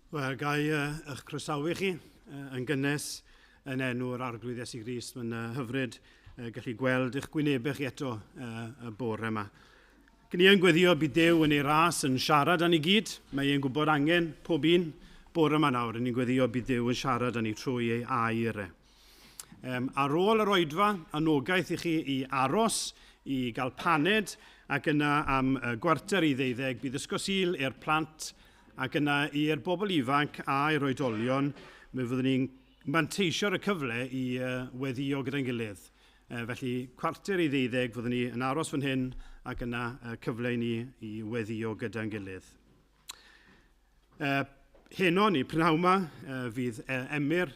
Wel, gai eich croesawu chi yn gynnes yn enw'r arglwydd Iesu Grist. Mae'n hyfryd gallu gweld eich gwynebau chi eto y bore yma. Gyn ni yn gweddio bydd Duw yn ei ras yn siarad â ni gyd. Mae e'n gwybod angen pob un bore yma nawr. Ni'n gweddio bydd Duw yn siarad â ni trwy ei air. Ar ôl yr oedfa, anogaeth i chi i aros, i gael paned, ac yna am gwarter i 12 bydd ysgosil i'r plant ac yna i'r bobl ifanc a'r oedolion, mi fyddwn ni'n manteisio'r y cyfle i weddio gyda'n gilydd. Felly, cwarter i 12 fyddwn ni yn aros fan hyn ac yna cyfle i ni i weddio gyda'n gilydd. Heno ni, prynhawn yma, fydd Emyr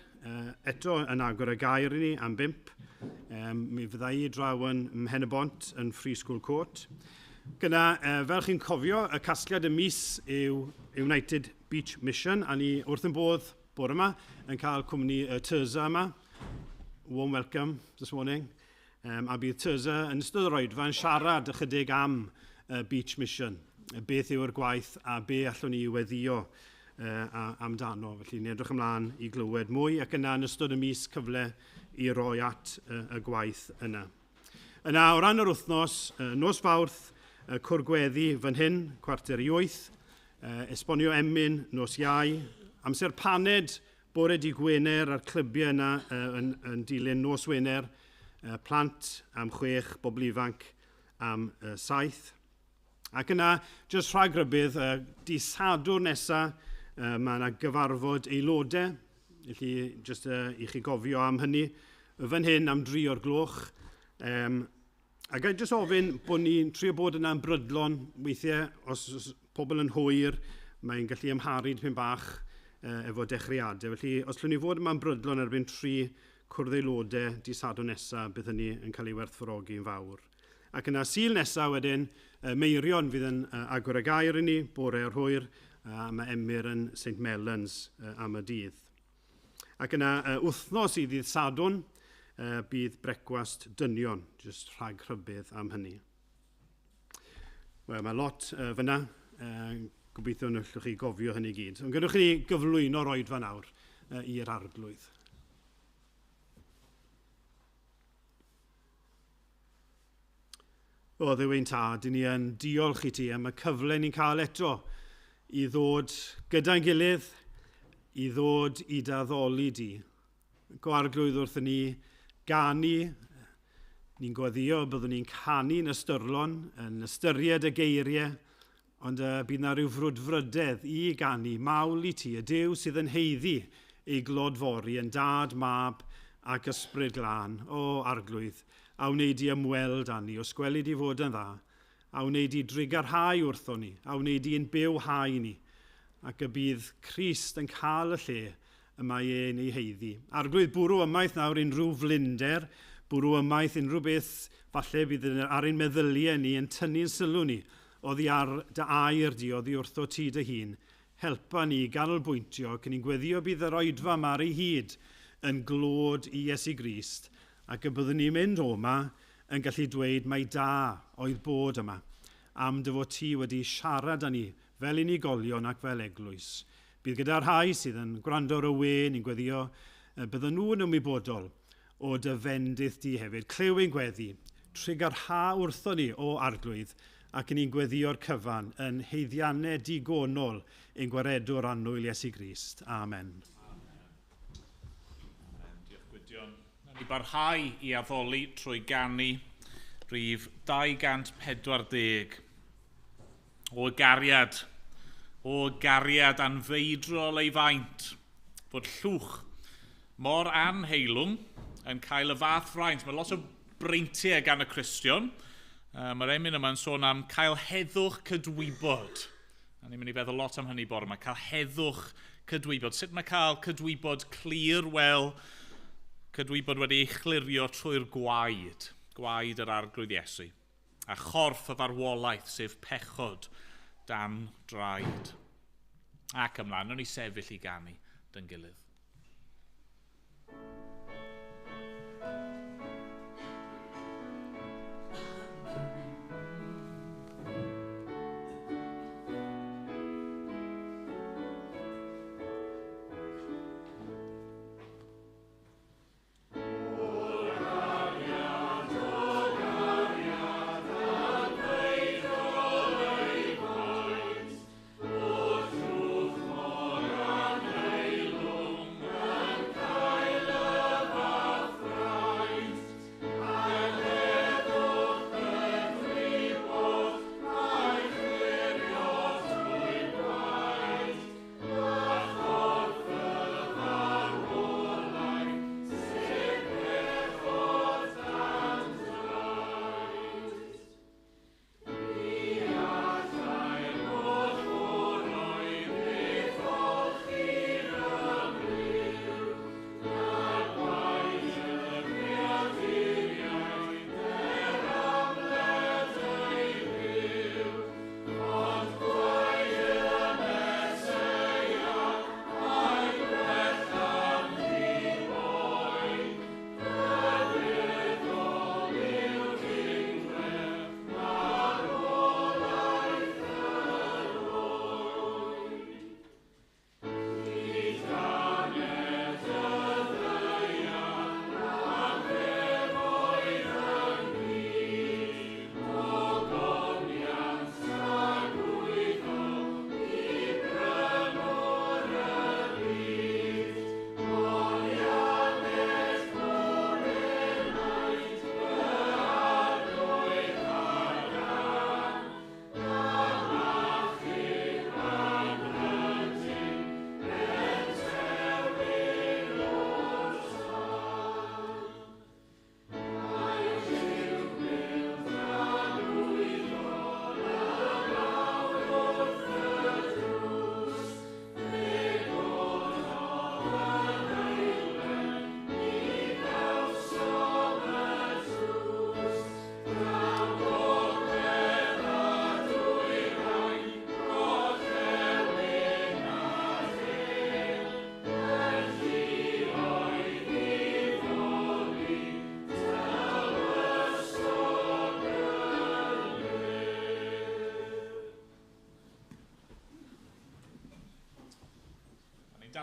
eto yn agor y gair i ni am 5. Mi fydda i draw yn Mhen y Bont yn Free School Court. Gyna, fel chi'n cofio, y casgliad y mis yw United Beach Mission, a ni wrth yn bodd bore yma yn cael cwmni y Tyrza yma. Warm welcome this morning. A bydd Tyrza yn ystod yr oedfa yn siarad ychydig am Beach Mission. Beth yw'r gwaith a be allwn ni weddio amdano. Felly ni edrych ymlaen i glywed mwy ac yna yn ystod y mis cyfle i roi at y gwaith yna. Yna o ran yr wythnos, nos Fawrth, cwrgweddi fan hyn, cwarter i 8, esbonio emyn, nos Iau, amser paned, bore di Gwener a'r clybiau yna yn dilyn nos Wener, plant am 6, bobl ifanc am 7. Ac yna, jyst rhag rybydd, di Sadwrn nesaf, mae yna gyfarfod aelodau, felly jyst i chi gofio am hynny, fan hyn am 3 o'r gloch. A gai jyst ofyn bod ni'n trio bod yna yn brydlon weithiau, os pobl yn hwyr, mae'n gallu ymharu dipyn bach efo dechreuadau. Felly, os llwn ni fod yma'n brydlon erbyn 3 cwrdd aelodau di Sadwrn nesaf, bydd hynny yn cael ei werthfawrogi'n fawr. Ac yna Sul nesaf wedyn, Meirion fydd yn agor y gair i ni, bore o'r hwyr, a mae Emyr yn St Mellons am y dydd. Ac yna wythnos i ddydd Sadwrn, bydd brecwast dynion, jyst rhag rhybydd am hynny. Wel, mae lot fyna, gobeithio wnaethon chi gofio hynny gyd. Ond gydwch chi gyflwyno'r oedfa nawr i'r arglwydd. O Dduw Tad, ni yn diolch i ti am y cyfle ni'n cael eto i ddod gyda'n gilydd, i ddod i daddoli di. Gwarglwydd wrthyn ni ganu, ni'n gweddio byddwn ni'n canu yn ystyrlon, yn ystyried y geiriau, ond bydd na rhyw frwdfrydedd i ganu mawl i ti, y Duw sydd yn heiddi ei glodfori yn dad, mab ac ysbryd glân. O arglwydd, a wneud i ymweld â ni, os gwelid i fod yn dda, a wneud i drigarhau wrtho ni, a wneud i'n bywhau ni, ac y bydd Crist yn cael y lle yma e'n ei heiddi. Arglwydd bwrw ymaith nawr unrhyw flinder, bwrw ymaith unrhyw beth falle bydd ar ein meddyliau ni yn tynnu'n sylw ni, oddi ar dy air di, oddi wrtho ti dy hun. Helpa ni ganolbwyntio, cyn ni'n gweddio bydd yr oedfa yma ar ei hyd yn glod i Iesu Grist, ac y byddwn ni'n mynd o yma yn gallu dweud mae da oedd bod yma, am dy fod ti wedi siarad â ni fel unigolion ac fel eglwys. Bydd gyda'r rhai sydd yn gwrando ar y we, ni'n gweddio, bydden nhw'n ymwybodol o dy fendydd di hefyd. Clyw ein gweddi, trigarha wrtho ni o arglwydd, ac ni'n gweddio'r cyfan yn heiddiannau digonol ein gwaredwr annwyl Iesu Grist. Amen. Diolch Gwydion. Ni barhau i addoli trwy ganu rhif 240 o gariad anfeidrol ei faint, bod llwch mor anheilwng yn cael y fath fraint. Mae lot o breintiau gan y Cristion. Mae'r emyn yma'n sôn am cael heddwch cydwybod. A ni'n mynd i feddwl lot am hynny bore yma, cael heddwch cydwybod. Sut mae cael cydwybod clir? Wel, cydwybod wedi ei chlirio trwy'r gwaed yr arglwydd Iesu, a chorff y farwolaeth sef pechod dan draed. Ac ymlaen, nhw'n ni sefyll i ganu dyn gilydd.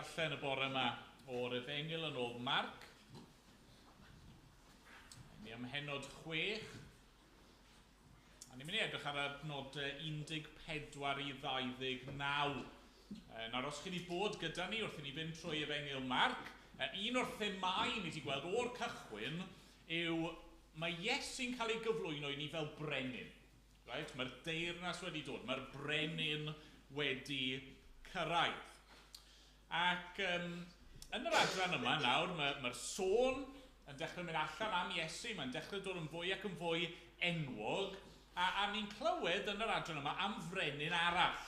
darllen y bore yma o'r Efengyl yn ôl Marc. Ni am henod 6. A ni'n mynd i edrych ar adnodau 14 i 29. Nawr, os chi wedi bod gyda ni wrth i ni fynd trwy Efengyl Marc, un o'r themau ni wedi gweld o'r cychwyn yw mae Iesu'n cael ei gyflwyno i ni fel brenin. Right? Mae'r deyrnas wedi dod, mae'r brenin wedi cyrraedd. Ac yn yr adran yma nawr, mae'r sôn yn dechrau mynd allan am Iesu, mae'n dechrau dod yn fwy ac yn fwy enwog, a ni'n clywed yn yr adran yma am frenin arall.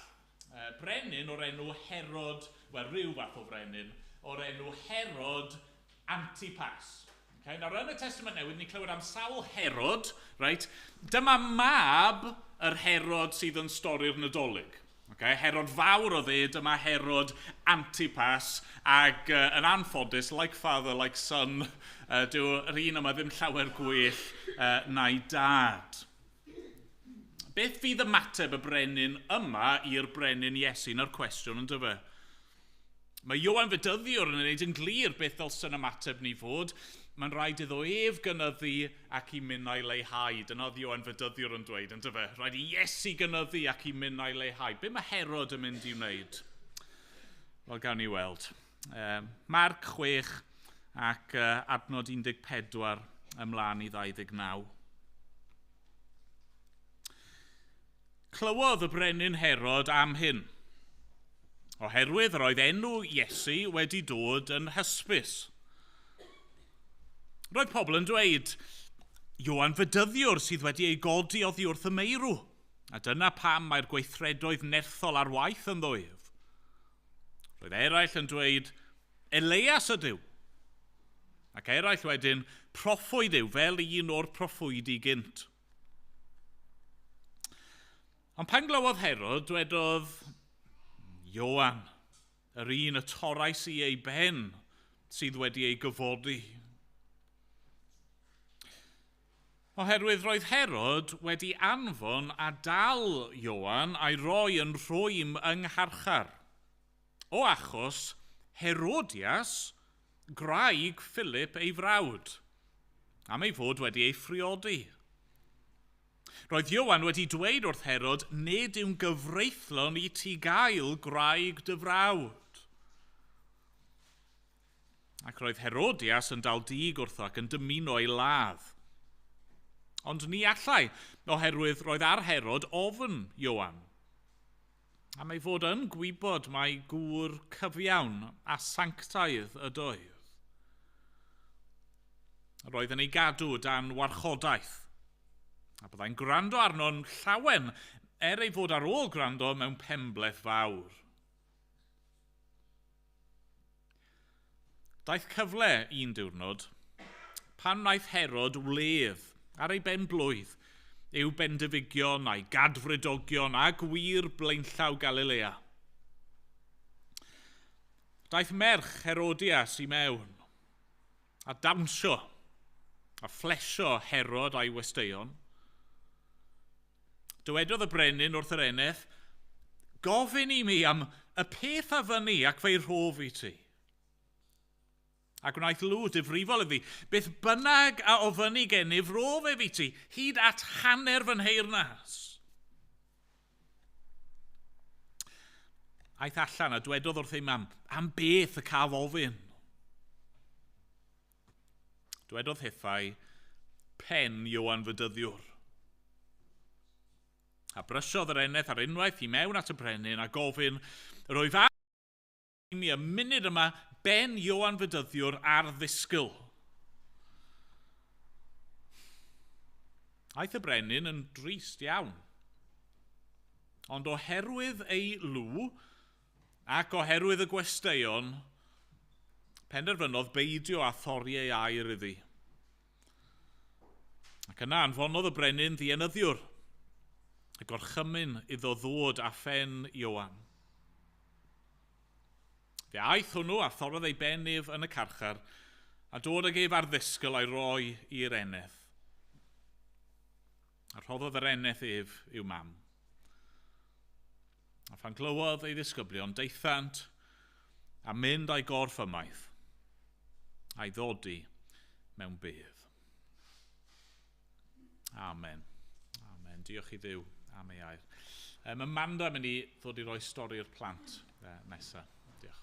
Brenin o'r enw Herod, wel rhyw fath o frenin, o'r enw Herod Antipas. Okay? Nawr yn y Testament Newydd, ni'n clywed am sawl Herod, right? Dyma mab yr Herod sydd yn stori'r Nadolig. Okay? Herod fawr o fe, dyma Herod Antipas, ac yn anffodus, like father, like son, dyw'r un yma ddim llawer gwell na'i dad. Beth fydd ymateb y brenin yma i'r brenin Iesu? Na'r cwestiwn yn dyfa. Mae Ioan Fedyddiwr yn gwneud yn glir beth ddylsyn ymateb ni fod. Mae'n rhaid iddo ef gynyddu ac i mynd a'i leihau. Dyna oedd Ioan Fedyddiwr yn dweud, yn dyfa. Rhaid i Iesu gynyddu ac i mynd a'i leihau. Be mae Herod yn mynd i wneud? Wel, gawn ni weld. Marc 6 ac adnod 14 ymlaen i 29. Clywodd y brenin Herod am hyn, oherwydd yr oedd enw Iesu wedi dod yn hysbys. Roedd pobl yn dweud, Ioan Fedyddiwr sydd wedi ei godi oddi wrth y meirw, a dyna pam mae'r gweithredoedd nerthol ar waith yn ddwyf. Roedd eraill yn dweud, Elias ydyw, ac eraill wedyn, proffwyd yw fel un o'r proffwydi gynt. Ond pan glywodd Herod, dwedodd Ioan, yr un y torais i ei ben sydd wedi ei gyfodi. Oherwydd roedd Herod wedi anfon a dal Ioan a'i roi yn rhwym yng ngharchar. O achos Herodias, graig Philip ei frawd, am ei fod wedi ei phriodi. Roedd Ioan wedi dweud wrth Herod, nid yw'n gyfreithlon i ti gael graig dy frawd. Ac roedd Herodias yn dal dig wrtho ac yn dymuno ei ladd. Ond ni allai, oherwydd roedd ar Herod ofn Ioan. Am ei fod yn gwybod mae gŵr cyfiawn a sanctaidd ydoedd. Roedd yn ei gadw dan warchodaeth. A byddai'n gwrando arno'n llawen ei fod ar ôl gwrando mewn penbleth fawr. Daeth cyfle un diwrnod pan wnaeth Herod wledd ar ei ben-blwydd i'w bendifigion a'i gadfridogion a gwir blaenllaw Galilea. Daeth merch Herodias i mewn a dawnsio a flesio Herod a'i westeion. Dywedodd y brenin wrth yr eneth, gofyn i mi am y peth a fyny ac fe'i rhof i ti. Ac wnaeth lw difrifol iddi, beth bynnag a ofynu gennyf rof ef i ti, hyd at hanner fy nheyrnas. Aeth allan a dwedodd wrth ei mam, am beth y caf ofyn. Dwedodd hithau, pen Ioan Fedyddiwr. A brysiodd yr eneth ar unwaith i mewn at y brenin a gofyn, rwyf ar mi y munud yma ben Ioan Fedyddiwr ar ddisgyl. Aeth y brenin yn drist iawn. Ond oherwydd ei lw ac oherwydd y gwesteion, penderfynodd beidio a thoriau air iddi. Ac yna anfonodd y brenin ddienyddiwr, y gorchymyn iddo ddod a phen Ioan. Fe aeth hwnnw a thorodd ei benif yn y carchar a dod ag ef ar ddisgyl a'i roi i'r eneth. A rhoddodd yr eneth ef i'w mam. A phan glywodd ei ddisgyblion, deithant, a mynd â'i gorff ymaith, a'i ddodi mewn bydd. Amen. Amen. Diolch i Dduw am ei air. Mae Amanda yn mynd i ddod i roi stori'r plant nesaf. Diolch.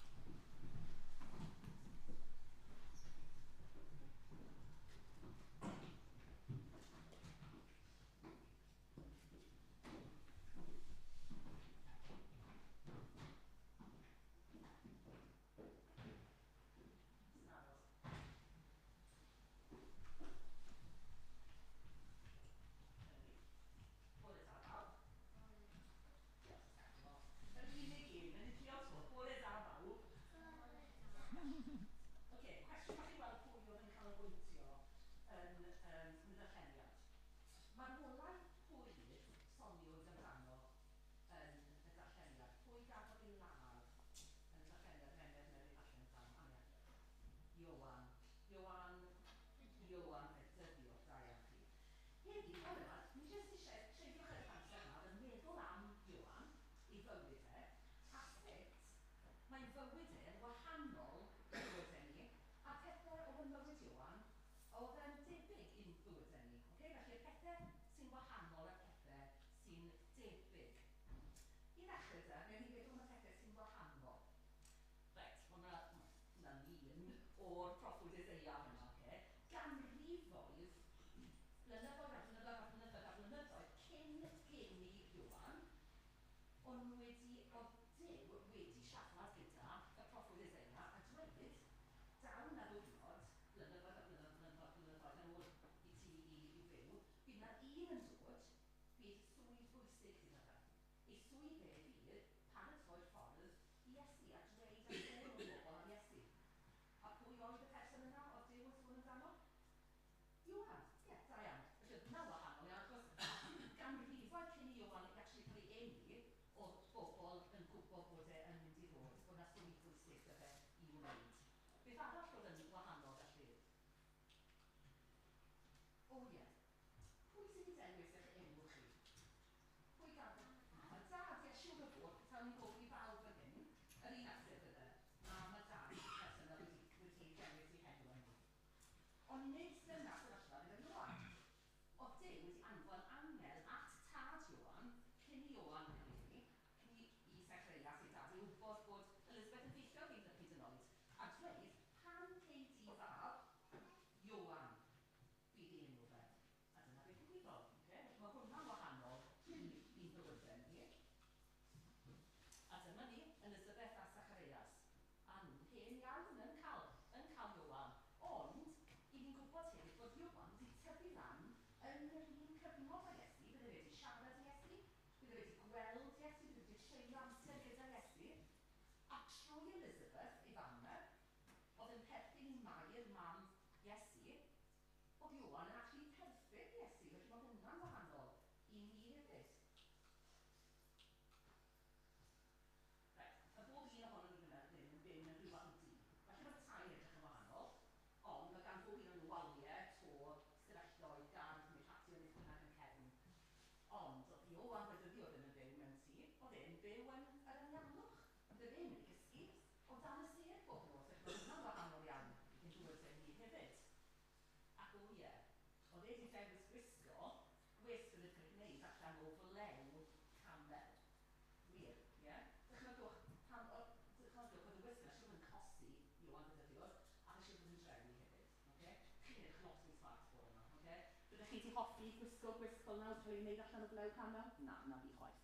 Na fi chwaith.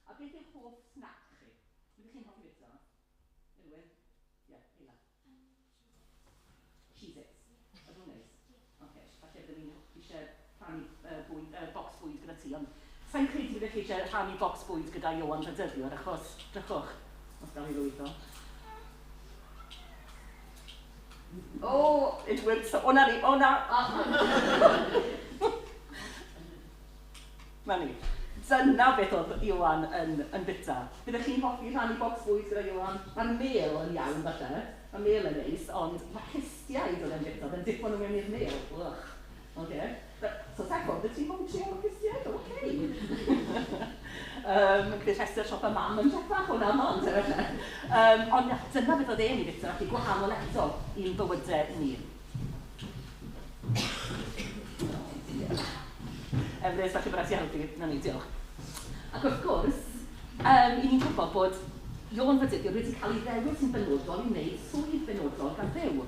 A beth yw'ch hoff snack chi? Ydych chi'n hoffi bita? Unrhyw? Ie, Eila. Cheez-Its. Ydw nhw'n neis? Oce, falle byddwn ni'n eisiau rhannu bocs bwyd gyda ti, ond sa'n credu byddwch chi eisiau rhannu bocs bwyd gyda Iowan Rhydyddiwr, achos drychwch, os gael ei lwyddo. O, unrhyw, o na ni, o na! Na ni. Dyna beth oedd Iowan yn bita. Byddwch chi'n hoffi rhannu bocs bwyd gyda Iowan? Mae'r mel yn iawn falle, mae mel yn neis, ond mae cystiaid oedd yn bita, oedd yn dipo nhw mewn i'r mel. So Tecon, bydd ti'n hoffi trio o'r cystiaid? Oce. Gyda rhestr siop y mam yn bethach hwnna ond. Ond dyna beth oedd e'n i Victor, ac i gwahanol eto i'n bywydau ni. Emrys, falle bod ati helpu, na ni, diolch. Ac wrth gwrs, i ni'n gwybod bod Ioan Fydyddiwr wedi cael ei ddewis yn benodol i wneud swydd benodol gan Dduw.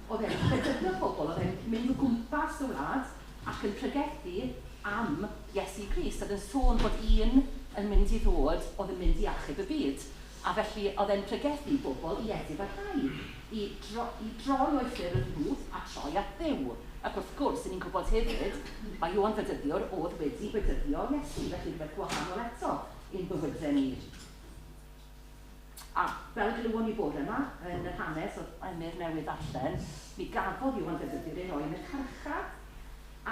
Oedd e'n bedyddio pobl, oedd e'n mynd o gwmpas y wlad ac yn pregethu am Iesu Grist. Oedd e'n sôn bod un yn mynd i ddod, oedd yn mynd i achub y byd. A felly oedd e'n pregethu bobl i edrych ar rai, i droi o'i ffyr y ddwth a troi at Dduw. Ac wrth gwrs, ni'n gwybod hefyd, mae Ioan Fydyddiwr oedd wedi bedyddio Iesu, felly rhywbeth gwahanol eto i'n bywydau ni. A fel glywon ni bod yma, yn y hanes o Emyr newydd allan, mi gafodd Ioan Fydyddiwr ei roi yn y carchar,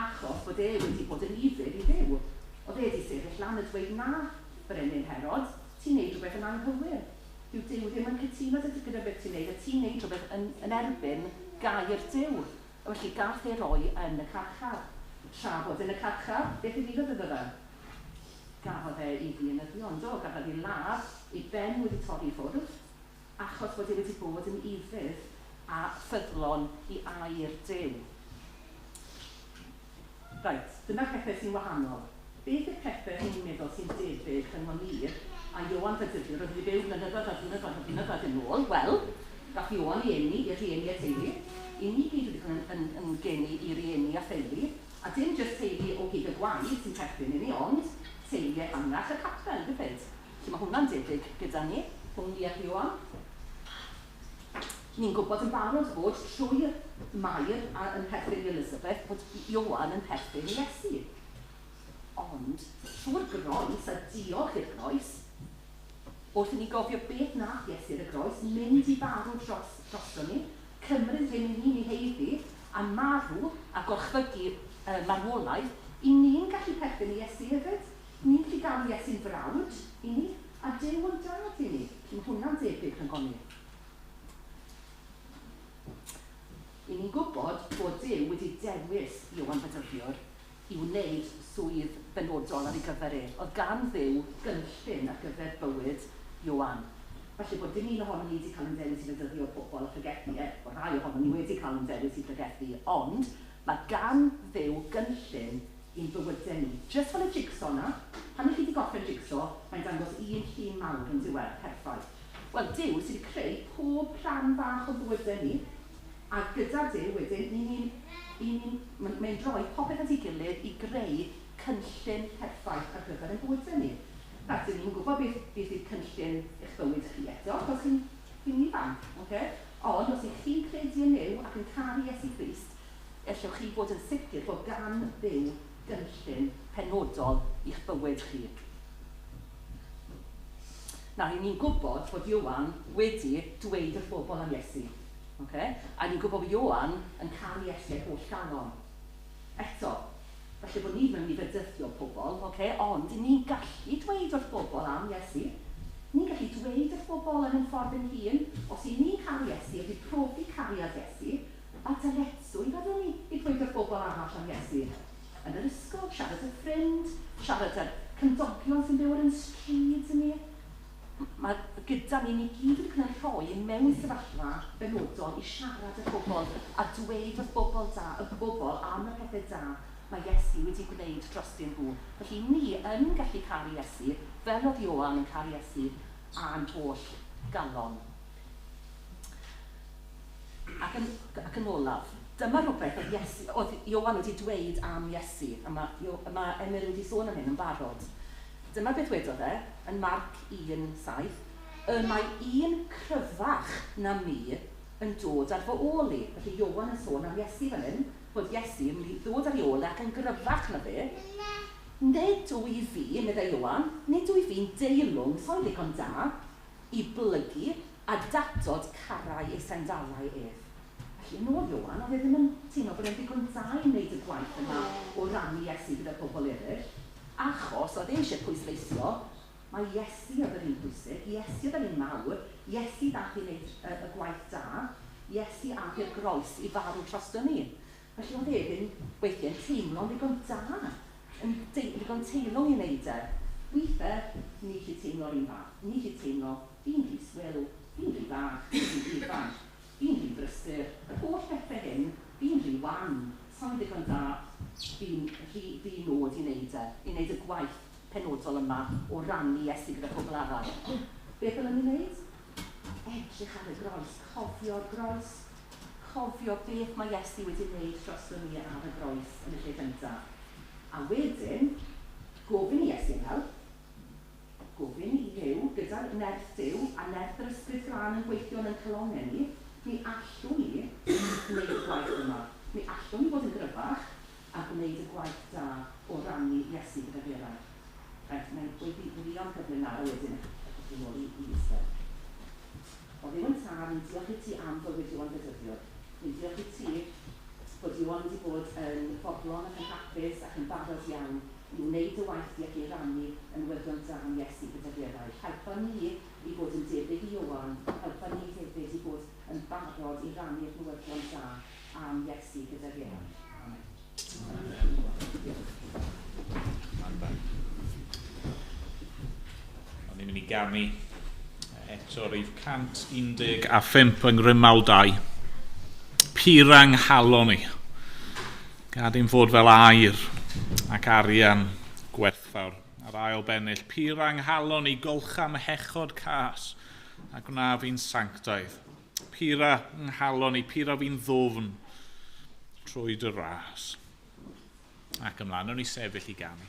achos bod e wedi bod yn ifyr i Dduw. Oedd e wedi sefyll lan y dweud na, Brenin Herod, ti'n neud rhywbeth yn anghywir. Dyw Duw ddim yn cytuno gyda beth ti'n neud, a ti'n neud rhywbeth yn erbyn gair Duw. A felly gath ei roi yn y carchar. Tra bod yn y carchar, beth i ddigodd iddo fe? Gafodd e i ddynyddion, do, gafodd ei ladd, ei ben wedi torri ffwrdd, achos bod e wedi bod yn ifydd a ffyddlon i air Duw. Reit, dyna pethau sy'n wahanol. Beth yw'r pethau ni'n meddwl sy'n debyg yn Emyr a Ioan Fydyddiwr oedd wedi byw blynyddoedd a blynyddoedd yn ôl? Wel, gath Ioan ei eni, i'r rieni a teulu. I ni gyd wedi cael yn geni i rieni a theulu, a dim jyst teulu o hyd y gwaith sy'n perthyn i ni, ond teulu ehangach y capel, gyfyd. Felly mae hwnna'n debyg gyda ni, hwn ni a Ioan. Ni'n gwybod yn barod bod trwy'r Mair yn perthyn i Elizabeth, bod Ioan yn perthyn i Iesu. Ond, trwy'r groes a diolch i'r groes, wrth i ni gofio beth nath Iesu i'r groes, mynd i farw drosto ni, cymryd hyn i ni'n ei heiddi, a marw a gorchfygu marwolaeth, i ni'n gallu perthyn i Iesu hefyd. Ni'n gallu gael Iesu'n frawd i ni, a Duw yn dad i ni. Mae hwnna'n debyg rhwng honni. I ni'n gwybod bod Duw wedi dewis Ioan Fydyddiwr i wneud swydd benodol ar ei gyfer e. Oedd gan Dduw gynllun ar gyfer bywyd Ioan. Felly bod dim un ohono ni wedi cael yn dewis i fydyddio pobl a pregethu, o rhai ohono ni wedi cael yn dewis i pregethu, ond mae gan Dduw gynllun i'n bywydau ni. Just fel y jigsaw na, pan ych chi wedi goffe'n jigsaw, mae'n dangos un llun mawr yn diwedd, perffaith. Wel, Duw sydd wedi creu pob rhan bach o bywydau ni, a gyda Duw wedyn, mae'n rhoi popeth at ei gilydd i greu cynllun perffaith ar gyfer ein bywydau ni. Rhaid, ni'n gwybod beth yw'r cynllun eich bywyd chi eto, achos chi'n ifanc, okay? Ond os ych chi'n credu yn Duw ac yn caru Iesu Grist, allwch chi bod yn sicr bod gan Dduw gynllun penodol i'ch bywyd chi. Nawr, ni'n gwybod bod Ioan wedi dweud wrth bobl am Iesu. Okay? A ni'n gwybod bod Ioan yn caru Iesu holl galon. Eto, felly bod ni mewn i fydyddio pobl, okay? Ond ni'n gallu dweud wrth bobl am Iesu. Ni'n gallu dweud wrth bobl yn ein ffordd yn hun, os i ni'n caru Iesu, wedi profi cariad Iesu, a dyletswydd fyddwn ni i dweud wrth bobl arall am Iesu. Yn yr ysgol, siarad y ffrind, siarad y cymdogion sy'n byw yn stryd ni. Mae gyda ni gyd yn cael rhoi mewn sefyllfa benodol i siarad y bobl a dweud wrth bobl am y pethau da mae Iesu wedi gwneud drostyn nhw. Felly ni yn gallu caru Iesu, fel oedd Ioan yn caru Iesu a'n holl galon. Ac yn olaf, dyma rhywbeth oedd Ioan wedi dweud am Iesu, a mae Emyr wedi sôn am hyn yn barod. Dyma beth wedodd e, yn Marc 1:7, mae un cryfach na mi yn dod ar fy ôl i. Felly Ioan yn sôn am Iesu fan hyn, bod Iesu yn mynd i ddod ar ei ôl ac yn gryfach na fe. Nid dwi fi, meddai Ioan, nid dwi fi'n deilwng so'n ddigon da i blygu a datod carau ei sendalau ef. Felly yn ôl Ioan, oedd e ddim yn teimlo bod e'n ddigon da i wneud y gwaith yma o rannu Iesu gyda pobl eraill, achos oedd e eisiau pwysleisio, mae Iesu oedd yr un bwysig, Iesu oedd yr un mawr, Iesu dath i wneud y gwaith da, Iesu ath i'r groes i farw trosto ni. Felly oedd e'n weithio'n teimlo'n ddigon da, yn ddigon teilwng i wneud e. Weithiau, ni chi teimlo'r un fath. Ni chi teimlo, fi'n rhy swil, fi'n rhy fach, fi'n rhy ifanc, fi'n rhy brysur. Y holl bethau hyn, fi'n rhy wan. Sa'n digon da, fi'n nod i wneud y gwaith penodol yma o rannu Iesu gyda pobl arall. Beth yna ni'n wneud? Edrych ar y groes, cofio'r groes, cofio beth mae Iesu wedi wneud dros ni ar y groes yn y lle gyntaf. A wedyn, gofyn i Iesu am help, gofyn i Dduw, gyda'r nerth Dduw a nerth yr ysbryd glân yn gweithio yn calonnau ni, mi allwn ni wneud y gwaith yma. Mi allwn ni fod yn gryfach a gwneud y gwaith da o rannu Iesu gyda fi eraill. Rhaid, mae'n wedi o'n cyflym nawr a wedyn yn ôl i eistedd. O ddim yn tân, diolch i ti am fod wedi o'n ddefnyddio. Diolch i ti bod Iwan wedi bod yn fodlon ac yn hapus ac yn barod iawn i wneud y waith ac i rannu yn wyddion da am Iesu gyda fi eraill. Helpa ni i fod yn debyg i Iwan, helpa ni hefyd i fod yn barod i rannu'r newyddion da am Iesu gyda fi eraill. Amen. Amen. O'n i'n mynd i ganu eto rhif 115 yng Nghrymawd 2. Pirang halon ni. Gad i'n fod fel air ac arian gwerthfawr. Ar ail bennill, pirang halon ni golcham hechod cas a gwna fi'n sanctaidd. Pira yng nghalon ni, pira fi'n ddofn trwy dy ras. Ac ymlaen, o'n i sefyll i ganu.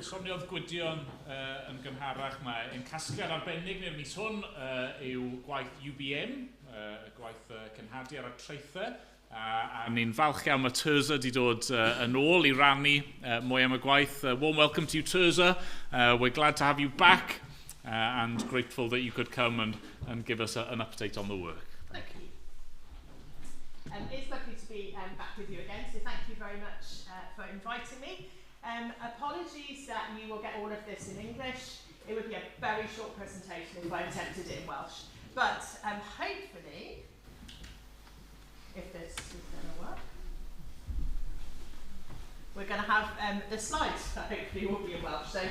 Soniodd Gwydion yn gynharach yma. Yn casgliad arbennig neu'r mis hwn yw gwaith UBM, y gwaith cynhadu ar y treithau. A ni'n falch iawn mae Terza wedi dod yn ôl i rannu mwy am y gwaith. Warm welcome to you, Terza. We're glad to have you back and grateful that you could come and give us an update on the work. Thank you. It's lovely to be back with you again, so thank you very much for inviting me. Apologies that you will get all of this in English. It would be a very short presentation if I attempted it in Welsh. But hopefully, if this is going to work, we're going to have the slides that hopefully will be in Welsh. So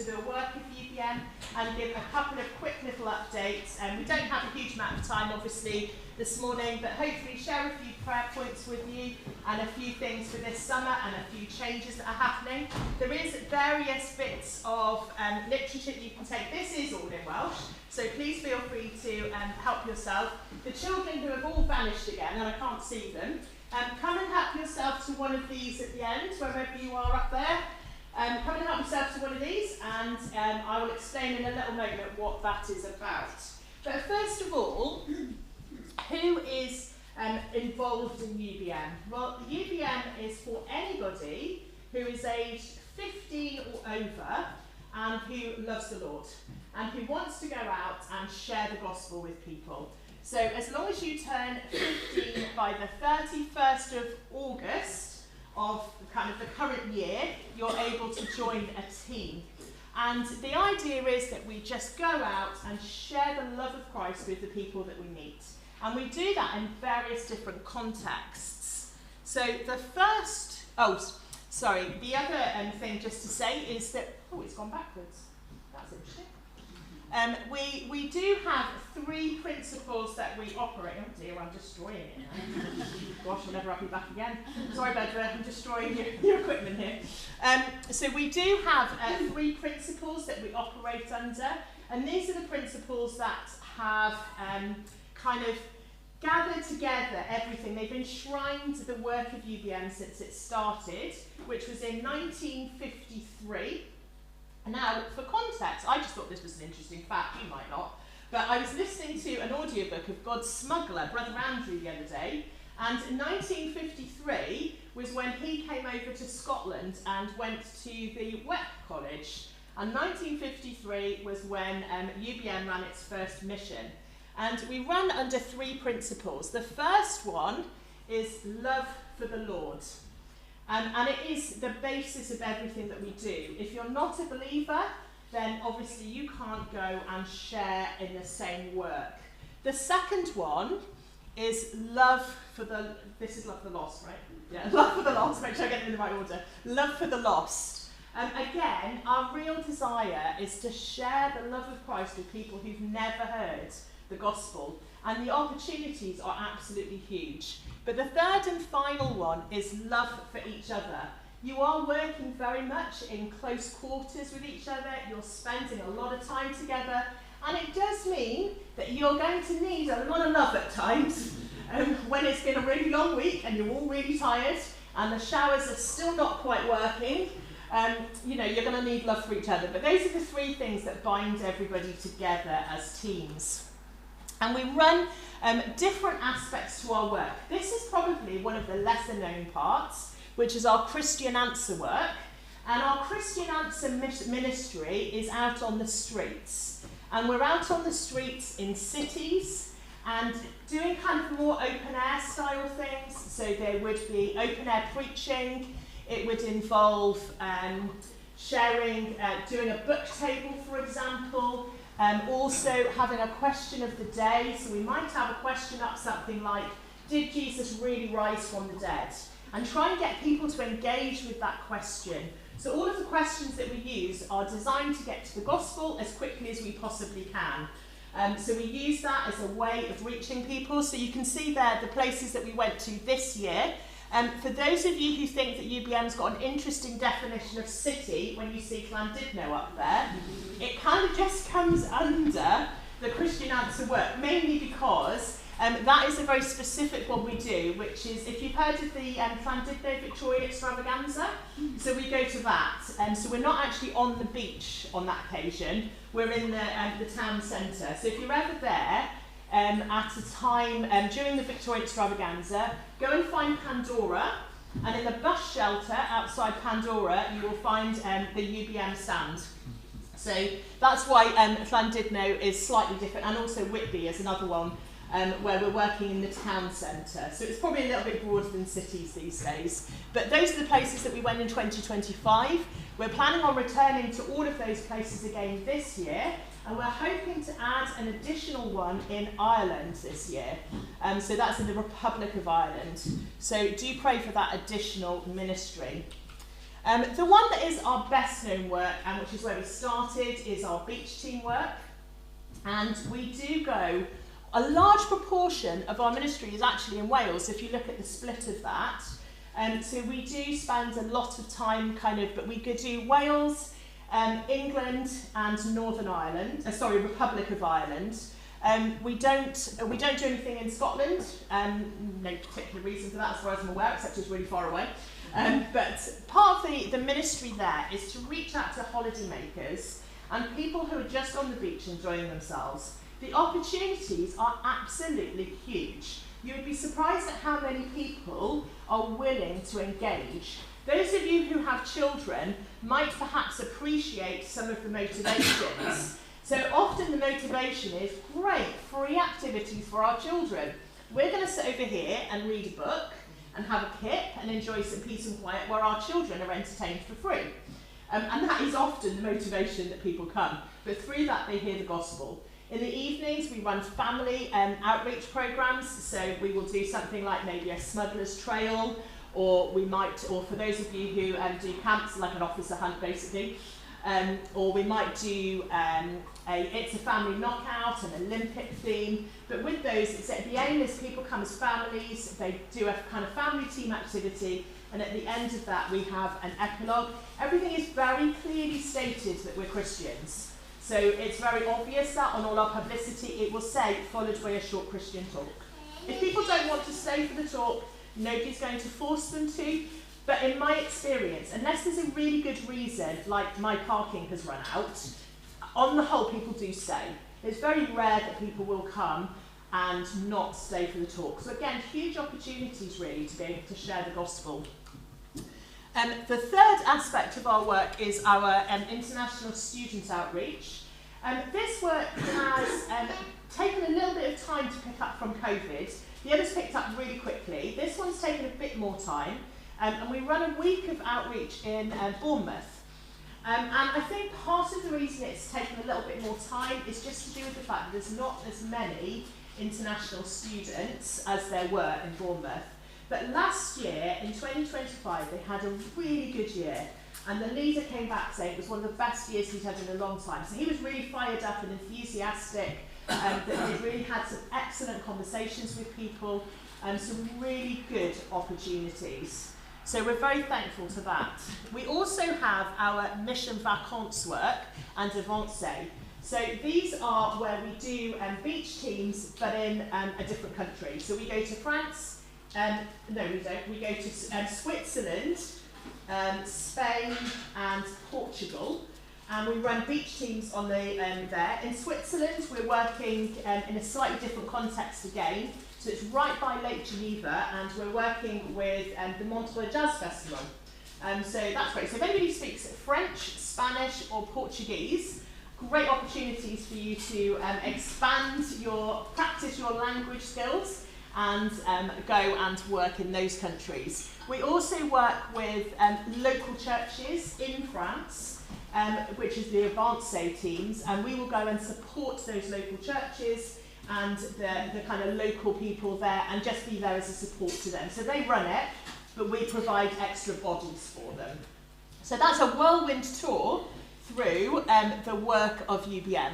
to a work of UBM and give a couple of quick little updates. We don't have a huge amount of time, obviously, this morning, but hopefully share a few prayer points with you and a few things for this summer and a few changes that are happening. There is various bits of literature that you can take. This is all in Welsh, so please feel free to help yourself. The children who have all vanished again, and I can't see them, come and help yourself to one of these at the end, wherever you are up there. Come and help yourself to one of these, and I will explain in a little moment what that is about. But first of all, who is involved in UBM? Well, UBM is for anybody who is aged 15 or over and who loves the Lord and who wants to go out and share the gospel with people. So as long as you turn 15 by the 31st of August of kind of the current year, you're able to join a team. And the idea is that we just go out and share the love of Christ with the people that we meet. And we do that in various different contexts. So the first, the other thing just to say is that, it's gone backwards. That's interesting. We do have 3 principles that we operate. Oh dear, I'm destroying it now. Gosh, I'll never have you back again. Sorry, Bedford, I'm destroying your equipment here. So we do have 3 principles that we operate under, and these are the principles that have kind of gathered together everything. They've enshrined the work of UBM since it started, which was in 1953. Now, for context, I just thought this was an interesting fact, you might not, but I was listening to an audiobook of God's Smuggler, Brother Andrew, the other day, and 1953 was when he came over to Scotland and went to the WEP College, and 1953 was when UBM ran its first mission. And we run under 3 principles. The first one is love for the Lord. And it is the basis of everything that we do. If you're not a believer, then obviously you can't go and share in the same work. The second one is love for the, this is love for the lost, right? Yeah, love for the lost, make sure I get it in the right order. Love for the lost. Again, our real desire is to share the love of Christ with people who've never heard the gospel. And the opportunities are absolutely huge. But the third and final one is love for each other. You are working very much in close quarters with each other. You're spending a lot of time together. And it does mean that you're going to need a lot of love at times when it's been a really long week and you're all really tired and the showers are still not quite working. You're going to need love for each other. But those are the 3 things that bind everybody together as teams. And we run different aspects to our work. This is probably one of the lesser known parts, which is our Christian Answer work. And our Christian Answer ministry is out on the streets. And we're out on the streets in cities and doing kind of more open air style things. So there would be open air preaching. It would involve sharing, doing a book table, for example. Also having a question of the day, so we might have a question up something like, did Jesus really rise from the dead? And try and get people to engage with that question. So all of the questions that we use are designed to get to the gospel as quickly as we possibly can. So we use that as a way of reaching people. So you can see there the places that we went to this year. For those of you who think that UBM's got an interesting definition of city, when you see Llandudno up there, it kind of just comes under the Christian Answer work, mainly because that is a very specific one we do, which is, if you've heard of the Llandudno Victoria Extravaganza, so we go to that. So we're not actually on the beach on that occasion, we're in the town centre. So if you're ever there, at a time during the Victoria Extravaganza, go and find Pandora, and in the bus shelter outside Pandora you will find the UBM stand. So that's why Llandudno is slightly different, and also Whitby is another one where we're working in the town centre. So it's probably a little bit broader than cities these days. But those are the places that we went in 2025. We're planning on returning to all of those places again this year, and we're hoping to add an additional one in Ireland this year. So that's in the Republic of Ireland. So do pray for that additional ministry. The one that is our best known work, and which is where we started, is our beach team work. And we do go, a large proportion of our ministry is actually in Wales, if you look at the split of that. So we do spend a lot of time but we could do Wales, England and Northern Ireland, Republic of Ireland. We don't do anything in Scotland, no particular reason for that as far as I'm aware, except it's really far away. But part of the ministry there is to reach out to holidaymakers and people who are just on the beach enjoying themselves. The opportunities are absolutely huge. You would be surprised at how many people are willing to engage. Those of you who have children might perhaps appreciate some of the motivations. So often the motivation is, great, free activities for our children. We're going to sit over here and read a book and have a kip and enjoy some peace and quiet where our children are entertained for free. And that is often the motivation that people come. But through that they hear the gospel. In the evenings we run family outreach programmes, so we will do something like maybe a smuggler's trail, or for those of you who do camps, like an officer hunt basically, or we might do it's a family knockout, an Olympic theme. But with those, the aim is people come as families, they do a kind of family team activity, and at the end of that we have an epilogue. Everything is very clearly stated that we're Christians. So it's very obvious that on all our publicity it will say, followed by a short Christian talk. If people don't want to stay for the talk, nobody's going to force them to. But in my experience, unless there's a really good reason, like my parking has run out, on the whole people do stay. It's very rare that people will come and not stay for the talk. So again, huge opportunities really to be able to share the gospel. The third aspect of our work is our international student outreach. This work has taken a little bit of time to pick up from COVID. The others picked up really quickly. This one's taken a bit more time. And we run a week of outreach in Bournemouth. And I think part of the reason it's taken a little bit more time is just to do with the fact that there's not as many international students as there were in Bournemouth. But last year, in 2025, they had a really good year. And the leader came back saying it was one of the best years he'd had in a long time. So he was really fired up and enthusiastic, that they really had some excellent conversations with people, and some really good opportunities. So we're very thankful to that. We also have our mission vacances work and avancées. So these are where we do beach teams, but in a different country. So we go to France, no we don't, we go to Switzerland, Spain and Portugal. And we run beach teams on there. In Switzerland, we're working in a slightly different context again. So it's right by Lake Geneva, and we're working with the Montreux Jazz Festival. So that's great. So if anybody speaks French, Spanish or Portuguese, great opportunities for you to practice your language skills and go and work in those countries. We also work with local churches in France, which is the avancées teams, and we will go and support those local churches and the kind of local people there, and just be there as a support to them. So they run it, but we provide extra bodies for them. So that's a whirlwind tour through the work of UBM.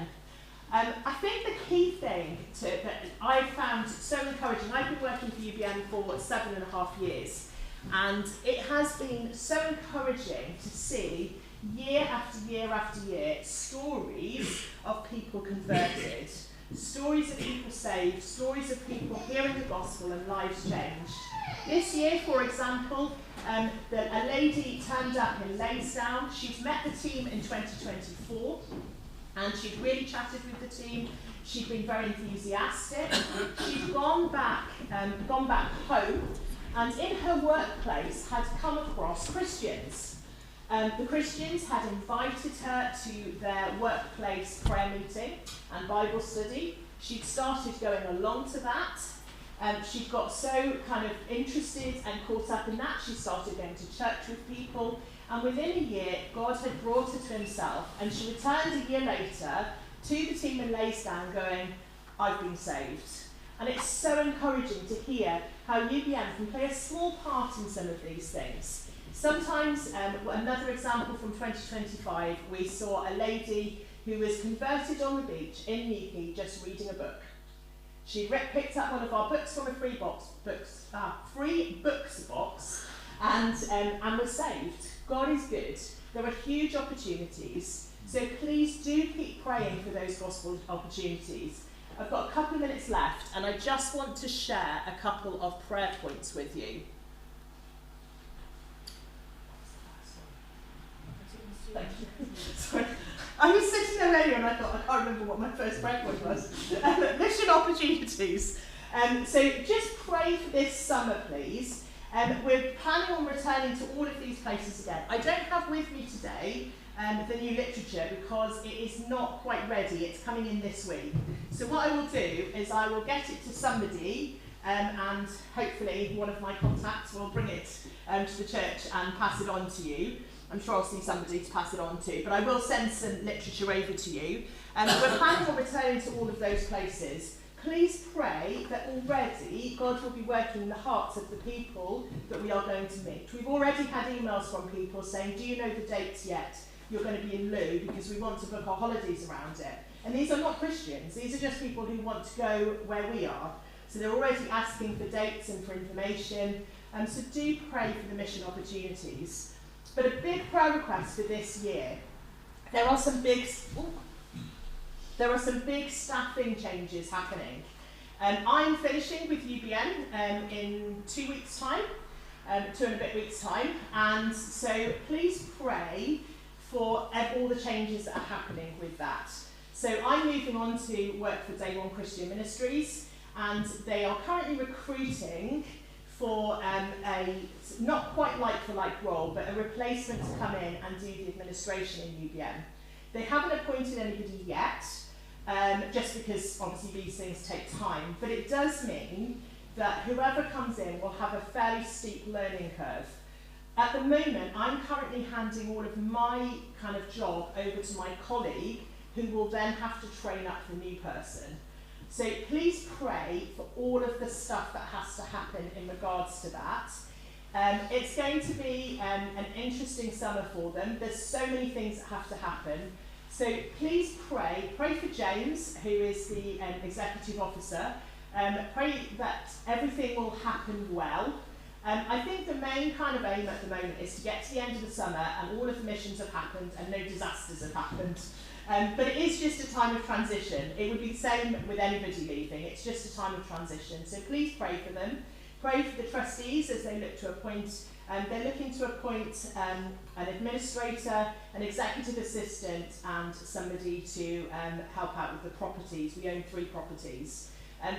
I think the key thing that I found so encouraging, I've been working for UBM for 7.5 years, and it has been so encouraging to see year after year after year stories of people converted. Stories of people saved, stories of people hearing the gospel and lives changed. This year, for example, a lady turned up in Lansdowne. She'd met the team in 2024, and she'd really chatted with the team. She'd been very enthusiastic. She'd gone back home, and in her workplace had come across Christians. The Christians had invited her to their workplace prayer meeting and Bible study. She'd started going along to that. She got so kind of interested and caught up in that, she started going to church with people. And within a year, God had brought her to himself. And she returned a year later to the team in Lansdowne going, I've been saved. And it's so encouraging to hear how UBM can play a small part in some of these things. Sometimes, another example from 2025, we saw a lady who was converted on the beach in Newquay just reading a book. She picked up one of our books from a free books box and was saved. God is good. There are huge opportunities. So please do keep praying for those gospel opportunities. I've got a couple of minutes left, and I just want to share a couple of prayer points with you. Thank you. Sorry. I was sitting there earlier and I thought, I can't remember what my first prayer point was. Mission opportunities. So just pray for this summer, please. We're planning on returning to all of these places again. I don't have with me today the new literature because it is not quite ready. It's coming in this week. So what I will do is I will get it to somebody and hopefully one of my contacts will bring it to the church and pass it on to you. I'm sure I'll see somebody to pass it on to, but I will send some literature over to you. We're planning on returning to all of those places. Please pray that already God will be working in the hearts of the people that we are going to meet. We've already had emails from people saying, do you know the dates yet? You're going to be in Lou because we want to book our holidays around it. And these are not Christians. These are just people who want to go where we are. So they're already asking for dates and for information. So do pray for the mission opportunities. But a big prayer request for this year, there are some big staffing changes happening. I'm finishing with UBN in 2 weeks' time, 2 and a bit weeks' time, and so please pray for all the changes that are happening with that. So I'm moving on to work for Day One Christian Ministries, and they are currently recruiting for a not quite like-for-like role, but a replacement to come in and do the administration in UBM. They haven't appointed anybody yet, just because obviously these things take time, but it does mean that whoever comes in will have a fairly steep learning curve. At the moment, I'm currently handing all of my kind of job over to my colleague, who will then have to train up the new person. So please pray for all of the stuff that has to happen in regards to that. It's going to be an interesting summer for them. There's so many things that have to happen. So please pray for James, who is the executive officer. Pray that everything will happen well. I think the main kind of aim at the moment is to get to the end of the summer and all of the missions have happened and no disasters have happened. But it is just a time of transition. It would be the same with anybody leaving. It's just a time of transition. So please pray for them. Pray for the trustees as they look to appoint. They're looking to appoint an administrator, an executive assistant, and somebody to help out with the properties. We own 3 properties.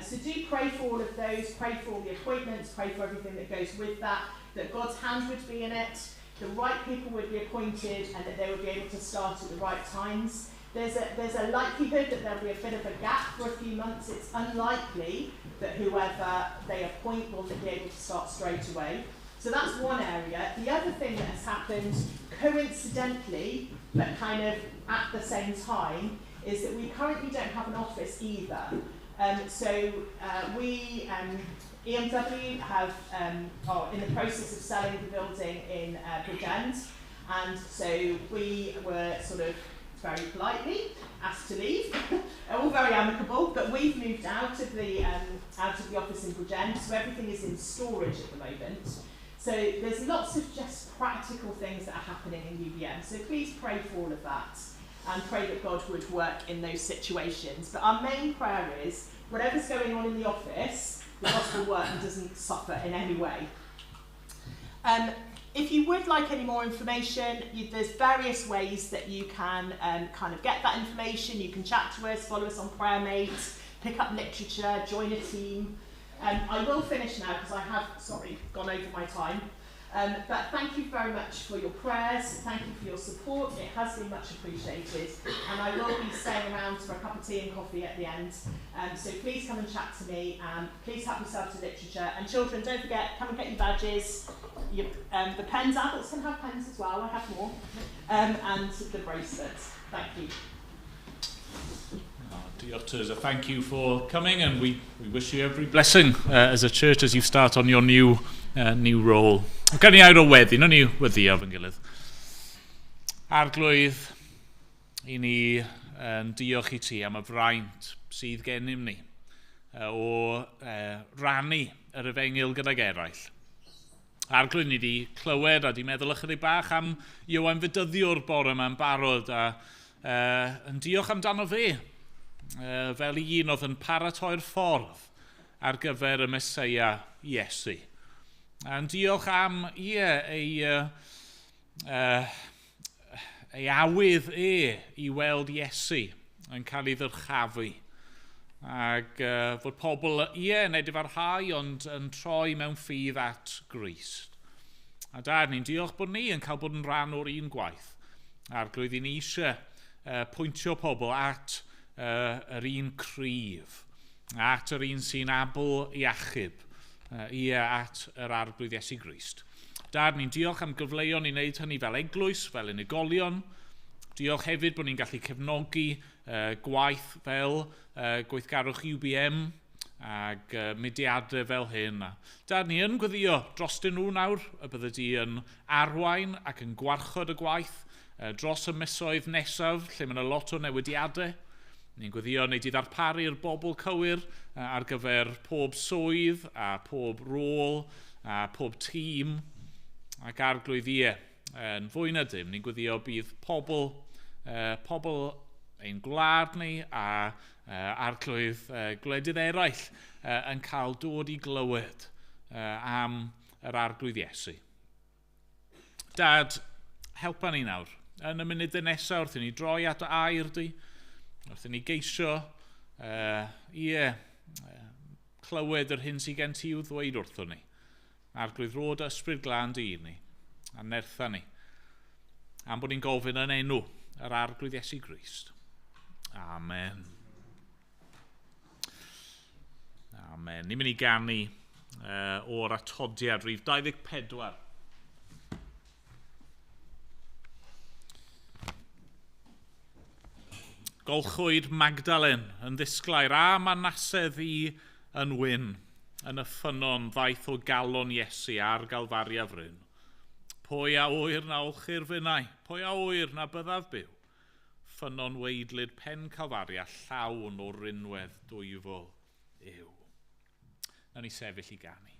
So do pray for all of those. Pray for all the appointments. Pray for everything that goes with that. That God's hand would be in it. The right people would be appointed, and that they would be able to start at the right times. There's a likelihood that there'll be a bit of a gap for a few months. It's unlikely that whoever they appoint will be able to start straight away. So that's one area. The other thing that has happened coincidentally, but kind of at the same time, is that we currently don't have an office either. We, EMW, are in the process of selling the building in Bridgend, and so we were sort of very politely asked to leave, all very amicable, but we've moved out of the office in Bridgend, so everything is in storage at the moment. So there's lots of just practical things that are happening in UBM, so please pray for all of that and pray that God would work in those situations. But our main prayer is, whatever's going on in the office, the gospel work doesn't suffer in any way. If you would like any more information, there's various ways that you can kind of get that information. You can chat to us, follow us on PrayerMate, pick up literature, join a team. I will finish now because I have, gone over my time. But thank you very much for your prayers. Thank you for your support. It has been much appreciated. And I will be staying around for a cup of tea and coffee at the end. So please come and chat to me. Please help yourself to literature. And children, don't forget, come and get your badges. The pens, adults can have pens as well. I have more. And the bracelets. Thank you. Diolch, Teresa. Thank you for coming, and we wish you every blessing as a church as you start on your new role. Gan ni air o weddi, no ni weddio fy'n gilydd. Arglwydd, i ni diolch i ti am y fraint sydd gennym ni o rannu yr efengil gydag eraill. Arglwydd, ni wedi clywed a di meddwl ychydig bach am Iowan Fydyddiwr bore yma'n barod a yn diolch amdano fe. Fel un oedd yn paratoi'r ffordd ar gyfer y Meseia Iesu. A'n diolch am ei awydd i weld Iesu yn cael ei ddyrchafu. Ac fod pobl yn edifarhau ond yn troi mewn ffydd at Grist. A dad, ni'n diolch bod ni yn cael bod yn rhan o'r un gwaith. Arglwydd, ni eisiau pwyntio pobl at yr un cryf, at yr un sy'n abl iachub, at yr arglwydd Iesu Grist. Dad, ni'n diolch am gyfleuon i wneud hynny fel eglwys, fel unigolion. Diolch hefyd bod ni'n gallu cefnogi gwaith fel gweithgarwch UBM ac mudiadau fel hyn. Dad, ni yn gweddio drostyn nhw nawr, y bydde di yn arwain ac yn gwarchod y gwaith dros y misoedd nesaf, lle mae yna lot o newidiadau. Ni'n gweddio wneud i ddarparu'r bobl cywir ar gyfer pob swydd a pob rôl a pob tîm ac arglwydd yn fwy na dim. Ni'n gweddio bydd pobl ein gwlad ni a arglwydd gwledydd eraill yn cael dod i glywed am yr arglwydd Iesu. Dad, helpa ni nawr. Yn y munudau nesaf wrth i ni droi at y air di, wrth i ni geisio clywed yr hyn sydd gen ti i'w ddweud wrtho ni. Arglwydd rod ysbryd glân di ni, a nertha ni. Am bod ni'n gofyn yn enw yr arglwydd Iesu Grist. Amen. Amen. Ni'n mynd i ganu o'r atodiad rhif 24. Golchwyd Magdalen yn ddisglair a manasedd i yn wyn yn y ffynon ddaeth o galon Iesu ar Galfaria fryn. Pwy a wyr na olchi'r fynnau, pwy a wyr na byddaf byw. Ffynon weidlyd pen Calfaria llawn o rinwedd dwyfol yw. Na ni sefyll i ganu.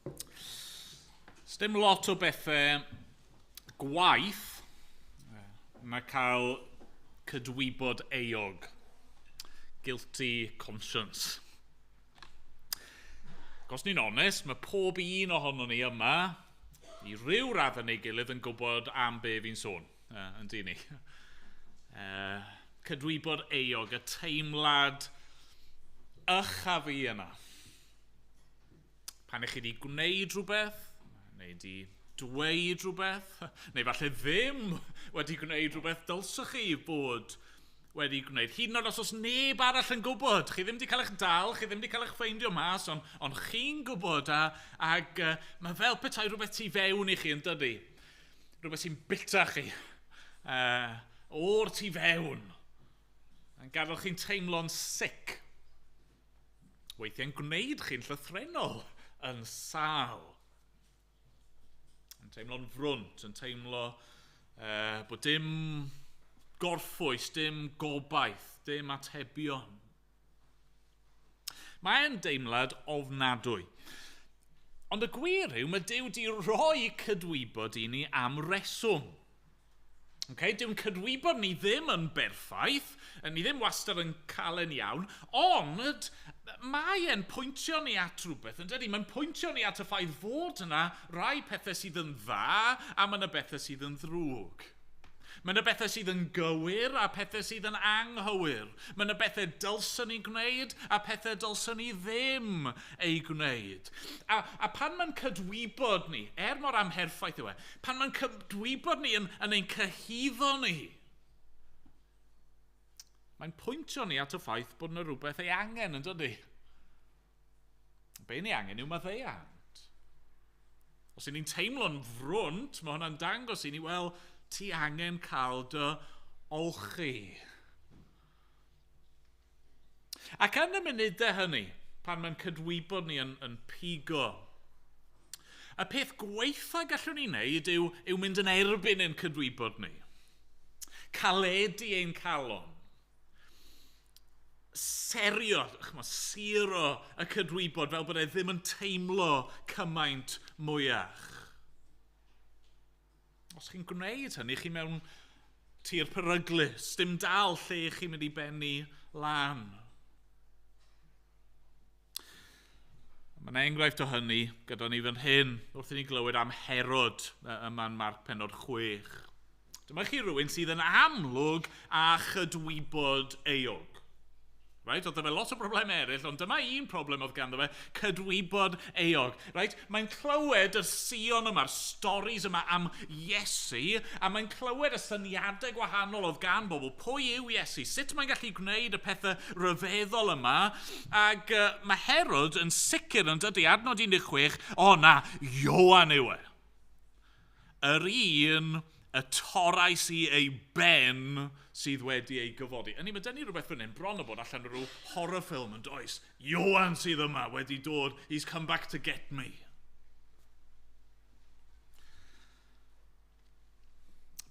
Dim lot o bethau gwaith na cael cydwybod eog. Guilty conscience. Os ni'n onest, mae pob un ohono ni yma i ryw radd yn ei gilydd yn gwybod am be fi'n sôn. Yndi ni. Cydwybod eog, y teimlad a fi yna. Pan ych chi wedi gwneud rhywbeth, neu wedi dweud rhywbeth, neu falle ddim wedi gwneud rhywbeth dylsech chi bod wedi gwneud. Hyd yn oed os neb arall yn gwybod. Chi ddim wedi cael eich dal, chi ddim wedi cael eich ffeindio mas, ond chi'n gwybod ac mae fel petai rhywbeth tu fewn i chi yn dydi. Rhywbeth sy'n bita chi. O'r tu fewn. Yn gadael chi'n teimlo'n sic. Weithiau'n gwneud chi'n llythrenol yn sal. Yn teimlo'n frwnt, yn teimlo bod dim gorffwys, dim gobaith, dim atebion. Mae'n deimlad ofnadwy. Ond y gwir yw, mae Duw di roi cydwybod i ni am reswm. Dyw'n cydwybod ni ddim yn berffaith, ni ddim wastad yn cael yn iawn, ond mae'n pwyntio ni at rhywbeth, yn dydy? Mae'n pwyntio ni at y ffaith fod yna rai pethau sydd yn dda a mae yna bethau sydd yn ddrwg. Mae yna bethau sydd yn gywir a pethau sydd yn anghywir. Mae yna bethau dylsyn ni gwneud a pethau dylsyn ni ddim ei gwneud. A pan mae'n cydwybod ni, mor amherffaith yw pan mae'n cydwybod ni yn ein cyhyddo ni, mae'n pwyntio ni at y ffaith bod yna rhywbeth ei angen, yn dydy? Be ni angen yw maddeuant. Os ni'n teimlo'n frwnt, mae hwnna'n dangos i ni, wel, ti angen cael dy olchi. Ac yn y munudau hynny, pan mae'n cydwybod ni yn pigo, y peth gweitha gallwn ni wneud yw mynd yn erbyn ein cydwybod ni. Caledu ein calon. Serio, siro y cydwybod fel bod e ddim yn teimlo cymaint mwyach. Os chi'n gwneud hynny, chi mewn tir peryglus, dim dal lle chi'n mynd i bennu lan. Mae'n enghraifft o hynny gyda ni fan hyn, wrth i ni glywed am Herod yma'n Marc pennod 6. Dyma chi rhywun sydd yn amlwg a chydwybod eog. Right? Oedd fe lot o broblemau eraill, ond dyma un problem oedd ganddo fe, cydwybod eog. Right? Mae'n clywed y sion yma'r storis yma am Iesu, a mae'n clywed y syniadau gwahanol oedd gan bobl. Pwy yw Iesu? Sut mae'n gallu gwneud y pethau rhyfeddol yma? Ac mae Herod yn sicr yn dydy, adnod 16, na, Ioan yw e. Yr un y torais i ei ben sydd wedi ei gyfodi. Mae dyn ni rhywbeth fan hyn, bron o bod allan o rhyw horror film yn does. Ioan sydd yma wedi dod, he's come back to get me.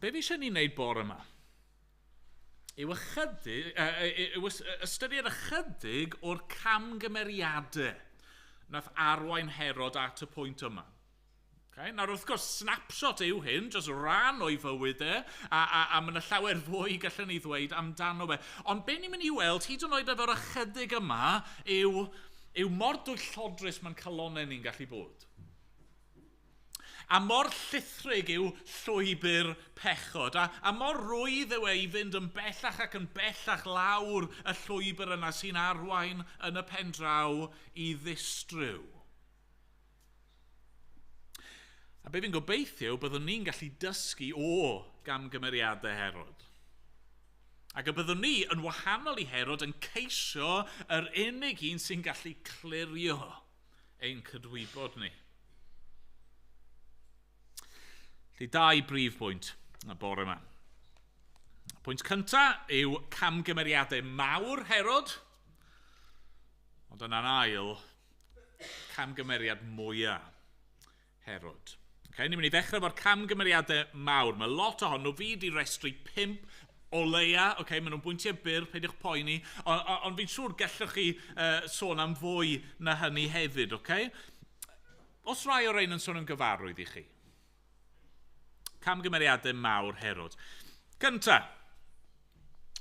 Be fi eisiau ni wneud bore yma? Yw ystyried ychydig o'r camgymeriadau nath arwain Herod at y pwynt yma. Nawr wrth gwrs, snapshot yw hyn, jyst rhan o'i fywydau, a mae yna llawer fwy gallwn ni ddweud amdano fe. Ond be ni'n mynd i weld, hyd yn oed efo'r ychydig yma, yw mor dwyllodrus mae'n calonau ni'n gallu bod. A mor llithrig yw llwybr pechod, a mor rwydd yw i fynd yn bellach ac yn bellach lawr y llwybr yna sy'n arwain yn y pen draw i ddistryw. A be fi'n gobeithio byddwn ni'n gallu dysgu o gamgymeriadau Herod. Ac y byddwn ni yn wahanol i Herod yn ceisio yr unig un sy'n gallu clirio ein cydwybod ni. Felly 2 brif bwynt y bore yma. Pwynt cyntaf yw camgymeriadau mawr Herod, ond yna'n ail camgymeriad mwyaf Herod. Ni'n mynd i ddechrau efo'r camgymeriadau mawr. Mae lot ohono fi di restru 5 o leia. Maen nhw'n bwyntiau byr, peidiwch poeni. Ond fi'n siŵr gallwch chi sôn am fwy na hynny hefyd. Os rai o'r ein yn sôn yn gyfarwydd i chi? Camgymeriadau mawr Herod. Cynta,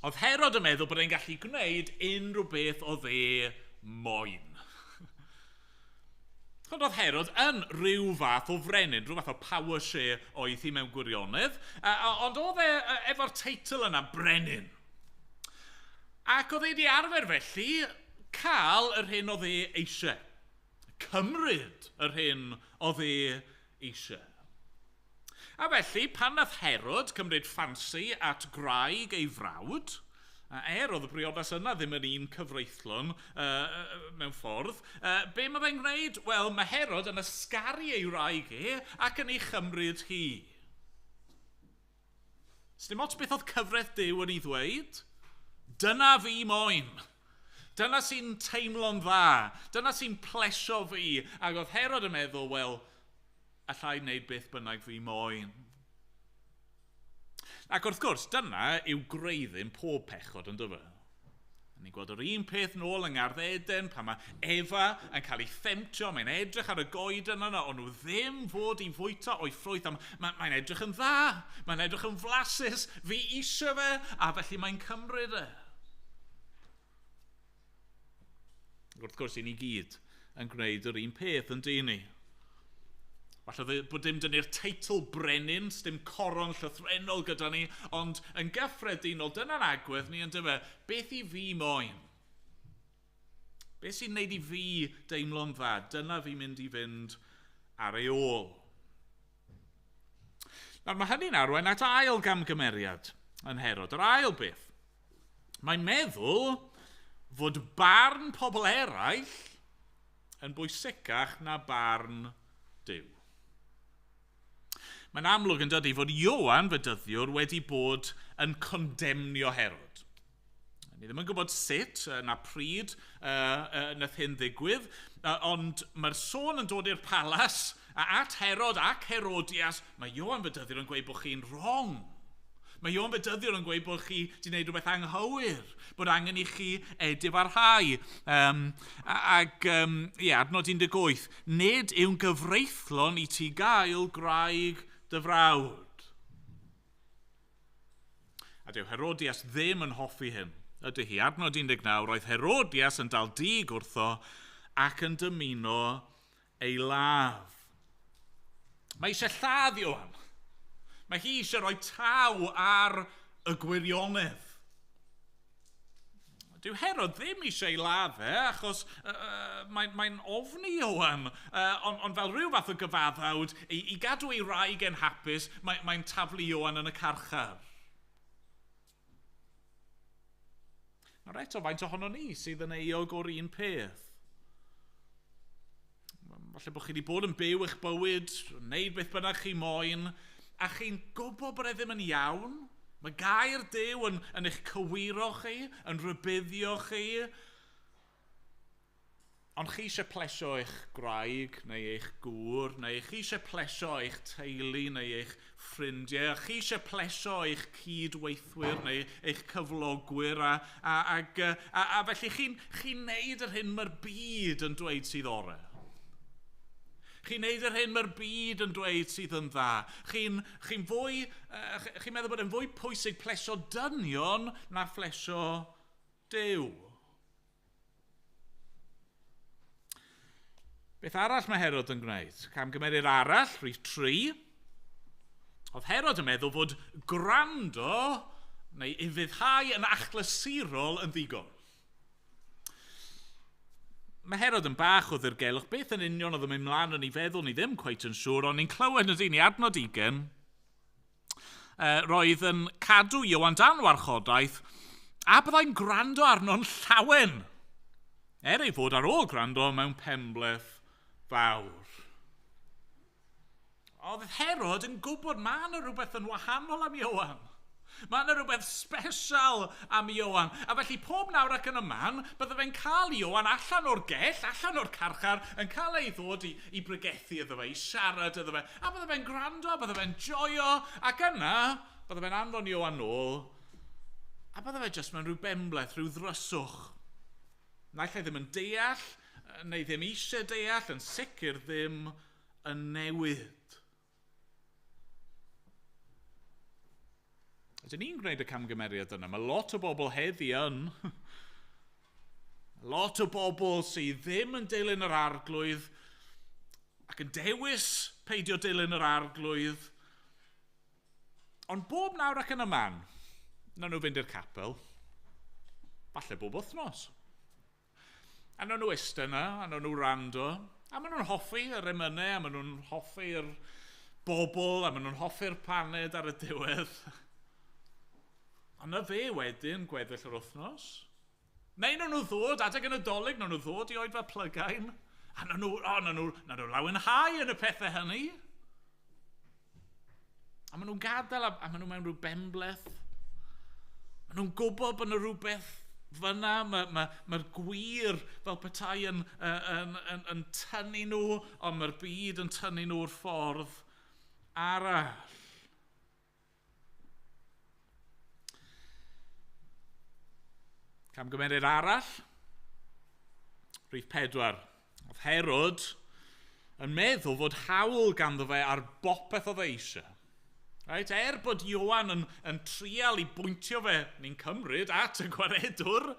oedd Herod yn meddwl bod e'n gallu gwneud unrhyw beth oedd moyn. Ond oedd Herod yn rhyw fath o frenin, rhyw fath o power share oedd hi mewn gwirionedd, ond oedd efo'r teitl yna brenin. Ac oedd ei di arfer felly cael yr hyn oedd eisiau. Cymryd yr hyn oedd eisiau. A felly, pan nath Herod cymryd ffansi at graig ei frawd, oedd y briodas yna ddim yn un cyfreithlon mewn ffordd, be mae fe'n gwneud? Wel, mae Herod yn ysgaru ei wraig ac yn ei chymryd hi. Sdim ots beth oedd cyfraith Duw yn ei ddweud? Dyna fi moyn. Dyna sy'n teimlo'n dda. Dyna sy'n plesio fi. Ac oedd Herod yn meddwl, wel, allai wneud beth bynnag fi moyn. Ac wrth gwrs, dyna yw greiddyn pob pechod yn dyfa. Ni'n gweld yr un peth nôl yng Ngardd Eden, pan mae Efa yn cael ei themtio, mae'n edrych ar y goeden yna, ond nhw ddim fod i fwyta o'i ffrwyth. Mae'n edrych yn dda, mae'n edrych yn flasus, fi eisiau fe, a felly mae'n cymryd e. Wrth gwrs, i ni gyd yn gwneud yr un peth yn dyn ni. Falle bod dim dynnu'r teitl brenin, dim coron llythrenol gyda ni, ond yn gyffredinol, dyna'n agwedd ni yn dyfa, beth i fi moyn? Beth sy'n neud i fi deimlo'n dda? Dyna fi'n mynd i fynd ar ei ôl. Nawr, mae hynny'n arwain at ail gamgymeriad yn Herod. Yr ail beth. Mae'n meddwl fod barn pobl eraill yn bwysicach na barn Duw. Mae'n amlwg yn dydy fod Ioan fedyddiwr wedi bod yn condemnio Herod. Ni ddim yn gwybod sut na pryd nath hyn ddigwydd, ond mae'r sôn yn dod i'r palas at Herod ac Herodias, mae Ioan fedyddiwr yn gweud bod chi'n wrong. Mae Ioan fedyddiwr yn gweud bod chi wedi gwneud rhywbeth anghywir, bod angen i chi edifarhau. Adnod 18, nid yw'n gyfreithlon i ti gael graig dy frawd. A dyw Herodias ddim yn hoffi hyn. Ydy hi, adnod 19, roedd Herodias yn dal dig wrtho ac yn dymuno ei laf. Mae eisiau lladd Ioan. Mae hi eisiau rhoi taw ar y gwirionedd. Dyw Herod ddim eisiau ei ladd achos mae'n ofni Ioan, ond fel rhyw fath o gyfaddawd, i gadw ei wraig yn hapus, mae'n taflu Ioan yn y carchar. Nawr eto, faint ohono ni sydd yn euog o'r un peth? Falle bod chi wedi bod yn byw eich bywyd, wneud beth bynnag chi moyn, a chi'n gwybod bod e ddim yn iawn. Mae gair Duw yn eich cywiro chi, yn rybuddio chi. Ond chi eisiau plesio eich graig, neu eich gŵr, neu chi eisiau plesio eich teulu, neu eich ffrindiau. Chi eisiau plesio eich cydweithwyr, neu eich cyflogwyr. A felly chi'n neud yr hyn mae'r byd yn dweud sydd orau. Chi'n neud yr hyn mae'r byd yn dweud sydd yn dda. Chi'n meddwl bod e'n fwy pwysig plesio dynion na plesio Duw. Beth arall mae Herod yn gwneud? Camgymeriad arall, rhif 3. Oedd Herod yn meddwl fod gwrando neu ufuddhau yn achlysurol yn ddigon. Mae Herod yn bach o ddirgelwch, beth yn union oedd yn mynd mlaen yn ei feddwl, ni ddim cweit yn siŵr, ond ni'n clywed yn dyn ni adnod 20, roedd yn cadw Ioan dan warchodaeth, a byddai'n gwrando arno'n llawen, ei fod ar ôl gwrando mewn penbleth fawr. Oedd Herod yn gwybod mae yna rhywbeth yn wahanol am Ioan. Mae yna rhywbeth special am Ioan. A felly pob nawr ac yn y man, bydde fe'n cael Ioan allan o'r gell, allan o'r carchar, yn cael ei ddod i bregethu iddo fe, i siarad iddo fe. A bydde fe'n gwrando, bydde fe'n joio, ac yna, bydde fe'n anfon Ioan nôl, a bydde fe jyst mewn rhyw benbleth, rhyw ddryswch. Naill ai ddim yn deall, neu ddim eisiau deall, yn sicr ddim yn newid. Ydyn ni'n gwneud y camgymeriad yna? Mae lot o bobl heddi yn. Lot o bobl sydd ddim yn dilyn yr arglwydd ac yn dewis peidio dilyn yr arglwydd. Ond bob nawr ac yn y man, na nhw fynd i'r capel, falle bob wythnos. A na nhw eistedd yna, a na nhw rando, a maen nhw'n hoffi yr emynau, a maen nhw'n hoffi'r bobl, a maen nhw'n hoffi'r paned ar y diwedd. A na fe wedyn gweddill yr wythnos. Neu na nhw ddod, adeg yn y dolyg, na nhw ddod i oed fel plygain, a na nhw lawenhau yn y pethau hynny. A maen nhw'n gadael, a maen nhw mewn rhyw benbleth. Maen nhw'n gwybod bod yna rhywbeth fyna, mae'r gwir fel petai yn tynnu nhw, ond mae'r byd yn tynnu nhw'r ffordd arall. Camgymeriad arall, rhif 4. Oedd Herod yn meddwl fod hawl ganddo fe ar bopeth oedd eisiau. Right? Bod Ioan yn trial i bwyntio fe, ni'n cymryd at y gwaredwr,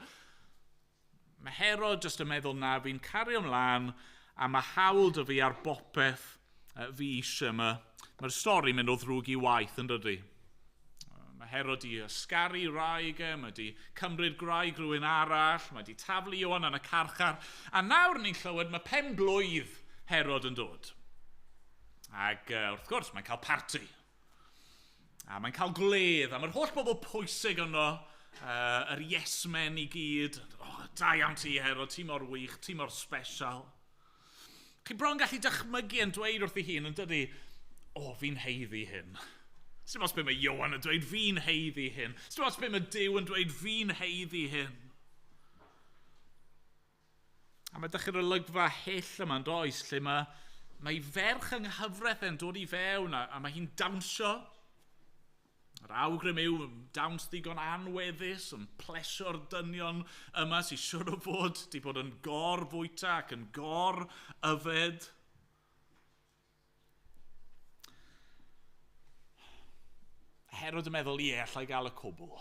mae Herod jyst yn meddwl na fi'n cario ymlaen a mae hawl dy fi ar bopeth fi eisiau yma. Mae'r stori mynd o ddrwg i waith yn dydy. Mae Herod i ysgaru wraig, mae di cymryd gwraig rhywun arall, mae di taflu Ioan yn y carchar, a nawr ni'n clywed mae pen blwydd Herod yn dod. Ac wrth gwrs mae'n cael parti. A mae'n cael gledd, a mae'r holl bobl pwysig yno, yr yes-men i gyd. Da iawn ti, Herod, ti mor wych, ti mor special. Chi bron gallu dychmygu yn dweud wrth ei hun yn dydy, fi'n heiddi hyn. Sdim os be mae Ioan yn dweud, fi'n heiddi hyn. Sdim os be mae Duw yn dweud, fi'n heiddi hyn. A mae dechrau'r olygfa hyll yma'n does, lle mae ferch yng nghyfraith e'n dod i fewn, a mae hi'n dawnsio. Yr awgrym yw dawns ddigon anweddus, yn plesio'r dynion yma sy'n siŵr o fod, di bod yn gor fwyta ac yn gor yfed. Herod yn meddwl, allai gael y cwbl.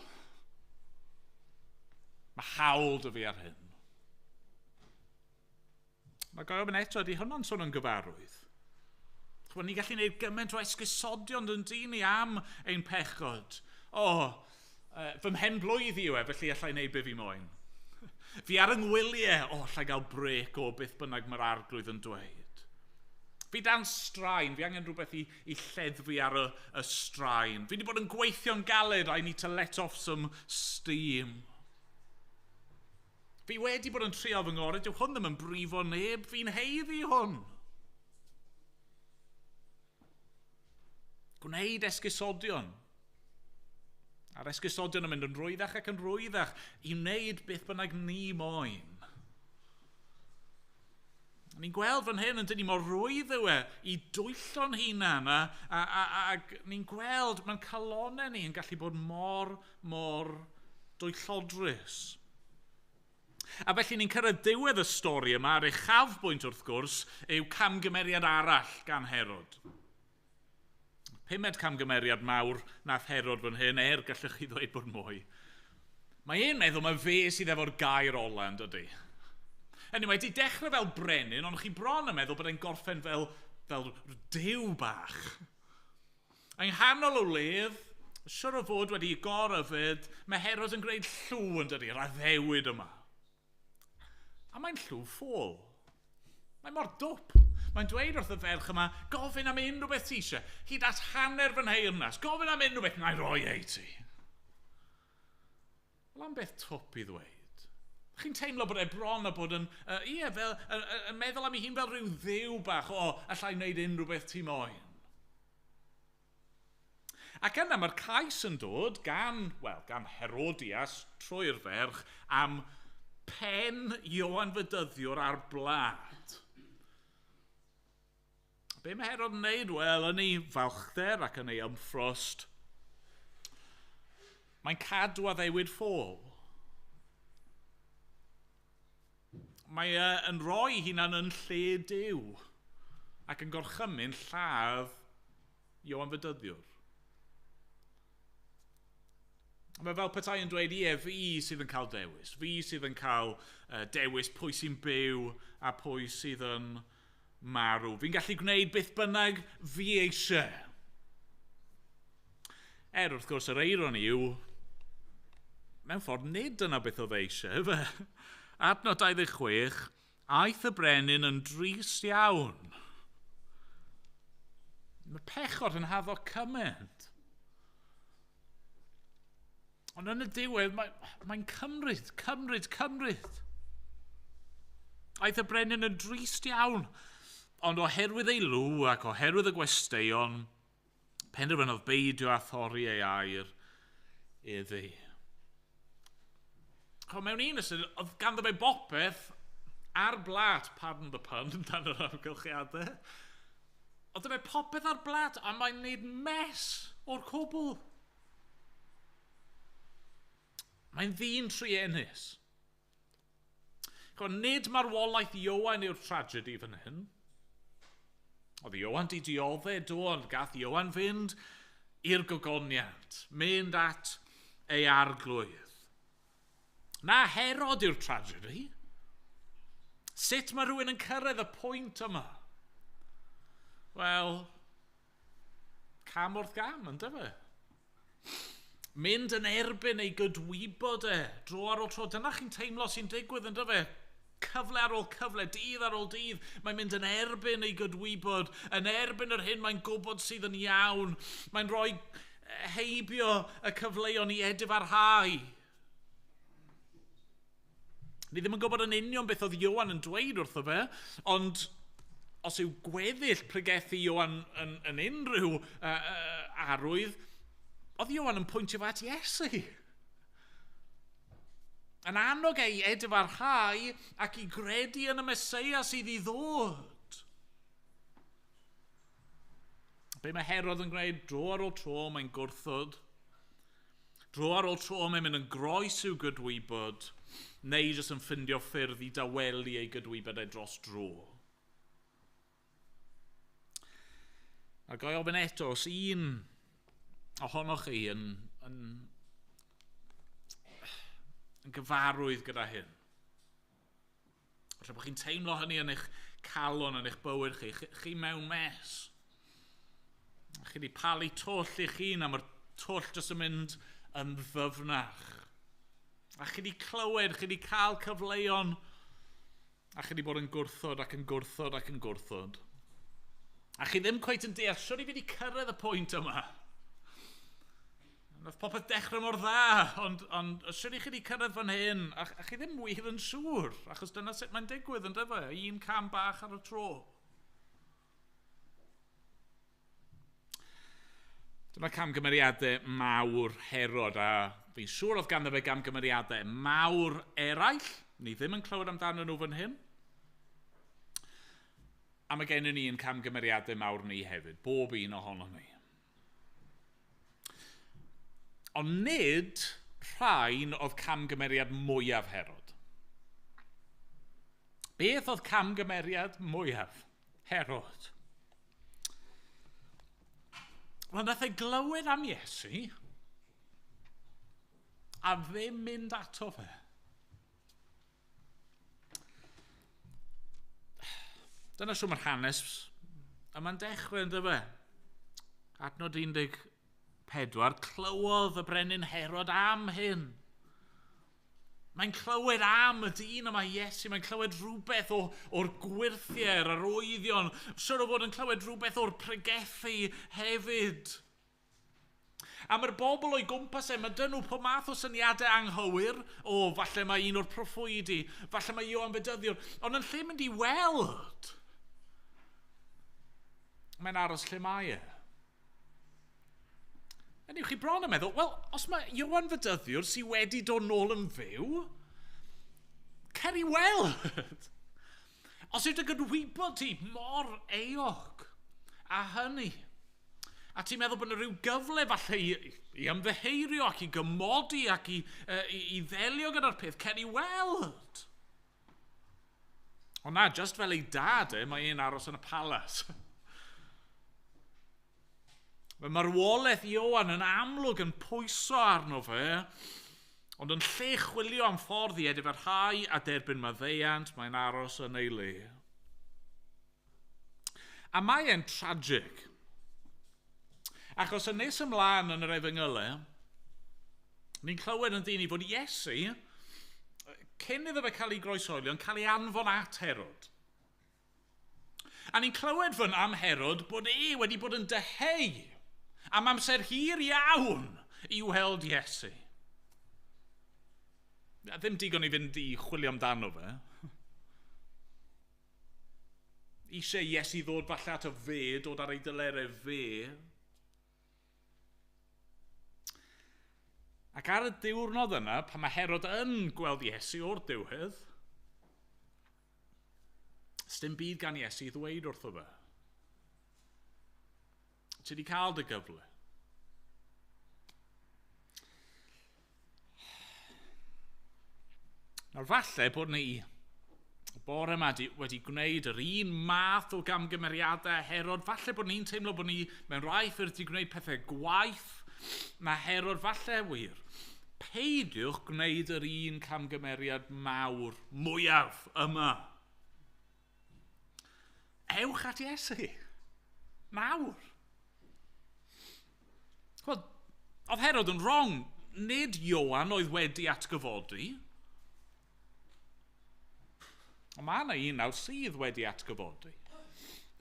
Mae hawl dy fi ar hyn. Mae gofyn eto, ydy hwnna'n sôn yn gyfarwydd. Chwa, ni gallu gwneud gymaint o esgusodion yn dyn ni am ein pechod. Fy mhen blwydd i yw felly allai wneud be fi moyn. Fi ar yng ngwyliau, allai gael brec o beth bynnag mae'r arglwydd yn dweud. Fi dan straen, fi angen rhywbeth i lleddfu ar y straen. Fi wedi bod yn gweithio'n galed, I need to let off some steam. Fi wedi bod yn trio fy ngorau, dyw hwn ddim yn brifo neb, fi'n heiddi hwn. Gwneud esgusodion. A'r esgusodion yn mynd yn rwyddach ac yn rwyddach i wneud beth bynnag ni moyn. Ni'n gweld fan hyn yn dyn ni mor rwydd yw i dwyllo'n hunan a ni'n gweld mae'n calonau ni yn gallu bod mor dwyllodrus. A felly ni'n cyrraedd diwedd y stori yma ar ei chafbwynt wrth gwrs yw camgymeriad arall gan Herod. 5 camgymeriad mawr nath Herod fan hyn gallwch chi ddweud bod mwy. Mae e'n meddwl mae fe sydd efo'r gair ola yn dydy. Anyway, di dechrau fel brenin, ond chi bron yn meddwl bod e'n gorffen fel dew bach. Yng nghanol o ledd, siwr o fod wedi gor yfed, mae Herod yn gwneud llw yn dydi, yr addewid yma. A mae'n llw ffôl. Mae'n mor dwp. Mae'n dweud wrth y ferch yma, gofyn am unrhyw beth ti eisiau, hyd at hanner fy nheyrnas, gofyn am unrhyw beth na'i roi ei ti. Wel am beth twp i ddweud. Chi'n teimlo bod e bron a bod yn meddwl am ei hun fel rhyw ddew bach, allai wneud unrhyw beth ti moyn. Ac yna mae'r cais yn dod gan Herodias trwy'r ferch am pen Ioan Fydyddiwr ar blad. Be mae Herod yn wneud? Wel, yn ei falchder ac yn ei ymffrost, mae'n cadw addewid ffôl. Mae yn rhoi hunan yn lle Duw. ac yn gorchymyn lladd Ioan Fedyddiwr. Mae fel petai yn dweud, fi sydd yn cael dewis. Fi sydd yn cael dewis pwy sy'n byw a pwy sydd yn marw. Fi'n gallu gwneud beth bynnag fi eisiau. Wrth gwrs, yr eironi yw, mewn ffordd nid yna beth oedd eisiau. Adnod 26, aeth y brenin yn drist iawn. Mae pechod yn haddo cymaint. Ond yn y diwedd, mae'n cymryd. Aeth y brenin yn drist iawn. Ond oherwydd ei lw ac oherwydd y gwesteion, penderfynodd beidio a thorri ei air iddi. Mewn un ysyn, oedd ganddo fe bopeth ar blat, pardon the pun, dan yr amgylchiadau. Oedd fe popeth ar blat a mae'n neud mes o'r cwbl. Mae'n ddyn trienus. Nid marwolaeth Ioan yw'r tragedi fan hyn. Oedd Ioan di dioddau do, ond gath Ioan fynd i'r gogoniant, mynd at ei arglwydd. Na Herod yw'r tragedi. Sut mae rhywun yn cyrraedd y pwynt yma? Wel, cam wrth gam, yn dyfa. Mynd yn erbyn ei gydwybod dro ar ôl tro. Dyna chi'n teimlo sy'n digwydd, yn dyfa. Cyfle ar ôl cyfle, dydd ar ôl dydd. Mae'n mynd yn erbyn ei gydwybod, yn erbyn yr hyn mae'n gwybod sydd yn iawn. Mae'n rhoi heibio y cyfleon i edifarhau. Ni ddim yn gwybod yn union beth oedd Ioan yn dweud wrtho fe, ond os yw gweddill pregethu Ioan yn unrhyw arwydd, oedd Ioan yn pwyntio fe at Iesu. Yn annog ei edifarhau ac i gredu yn y Meseia sydd i ddod. Be mae Herod yn gwneud dro ar ôl tro, mae'n gwrthod. Dro ar ôl tro, mae'n mynd yn groes i'w gydwybod, neu jyst yn ffindio ffyrdd i dawelu ei gydwybod dros dro. A gai ofyn eto, os un ohonoch chi yn gyfarwydd gyda hyn. Felly bod chi'n teimlo hynny yn eich calon, yn eich bywyd chi. Chi mewn mes. Chi wedi palu twll i chi, a mae'r twll jyst yn mynd yn ddyfnach. A chi wedi clywed, chi wedi cael cyfleon, a chi wedi bod yn gwrthod ac yn gwrthod ac yn gwrthod. A chi ddim cweit yn deall, siwr i fi wedi cyrraedd y pwynt yma. Nath popeth dechrau mor dda, ond siwr i chi wedi cyrraedd fan hyn, a chi ddim wir yn siŵr, achos dyna sut mae'n digwydd yn dyfa, un cam bach ar y tro. Dyma camgymeriadau mawr Herod, a fi'n siŵr oedd ganddo fe camgymeriadau mawr eraill, ni ddim yn clywed amdano nhw fan hyn. A mae gen i ni yn camgymeriadau mawr ni hefyd, bob un ohono ni. Ond nid rhain oedd camgymeriad mwyaf Herod. Beth oedd camgymeriad mwyaf Herod? Wel, nath ei glywed am Iesu, a ddim mynd ato fe. Dyna siw mae'r hanes yma'n dechrau yn dyfa. Adnod 14, clywodd y brenin Herod am hyn. Mae'n clywed am y dyn yma Iesu, mae'n clywed rhywbeth o'r gwirthiau'r arwyddion, siwr o fod yn clywed rhywbeth o'r pregethu hefyd. A mae'r bobl o'i gwmpas mae dyn nhw pob math o syniadau anghywir, falle mae un o'r proffwydi, falle mae Ioan Fedyddiwr, ond yn lle mynd i weld, mae'n aros lle mae e. Yn yw chi bron yn meddwl, wel, os mae Ioan Fedyddiwr sydd wedi dod nôl yn fyw, cer i weld. Os yw dy gydwybod ti mor eog a hynny, a ti'n meddwl bod yna rhyw gyfle falle i ymddeheirio ac i gymodi ac i ddelio gyda'r peth, cer i weld. Ond na, just fel ei dad mae e'n aros yn y palas. Mae marwolaeth Ioan yn amlwg yn pwyso arno fe, ond yn lle chwilio am ffordd i edifyrhau a derbyn maddeuant, mae'n aros yn ei le. A mae e'n tragic. Achos yn nes ymlaen yn yr Efengylau, ni'n clywed yn dyn fod Iesu, cyn iddo fe cael ei groesolio, yn cael ei anfon at Herod. A ni'n clywed fyna am Herod bod wedi bod yn deheu am amser hir iawn i weld Iesu. Ddim digon i fynd i chwilio amdano fe. Eisiau Iesu ddod falle at y fe, dod ar ei dylerau fe. Ac ar y diwrnod yna, pan mae Herod yn gweld Iesu o'r diwedd, s'dim byd gan Iesu ddweud wrtho fe. Ti wedi cael dy gyfle. Nawr falle bod ni bore yma wedi gwneud yr un math o gamgymeriadau Herod. Falle bod ni'n teimlo bod ni mewn rai ffyrdd wedi gwneud pethau gwaith na Herod. Falle wir. Peidiwch gwneud yr un camgymeriad mawr, mwyaf yma. Ewch at Iesu. Nawr. Wel, oedd Herod yn wrong. Nid Ioan oedd wedi atgyfodi. Ond mae yna un nawr sydd wedi atgyfodi.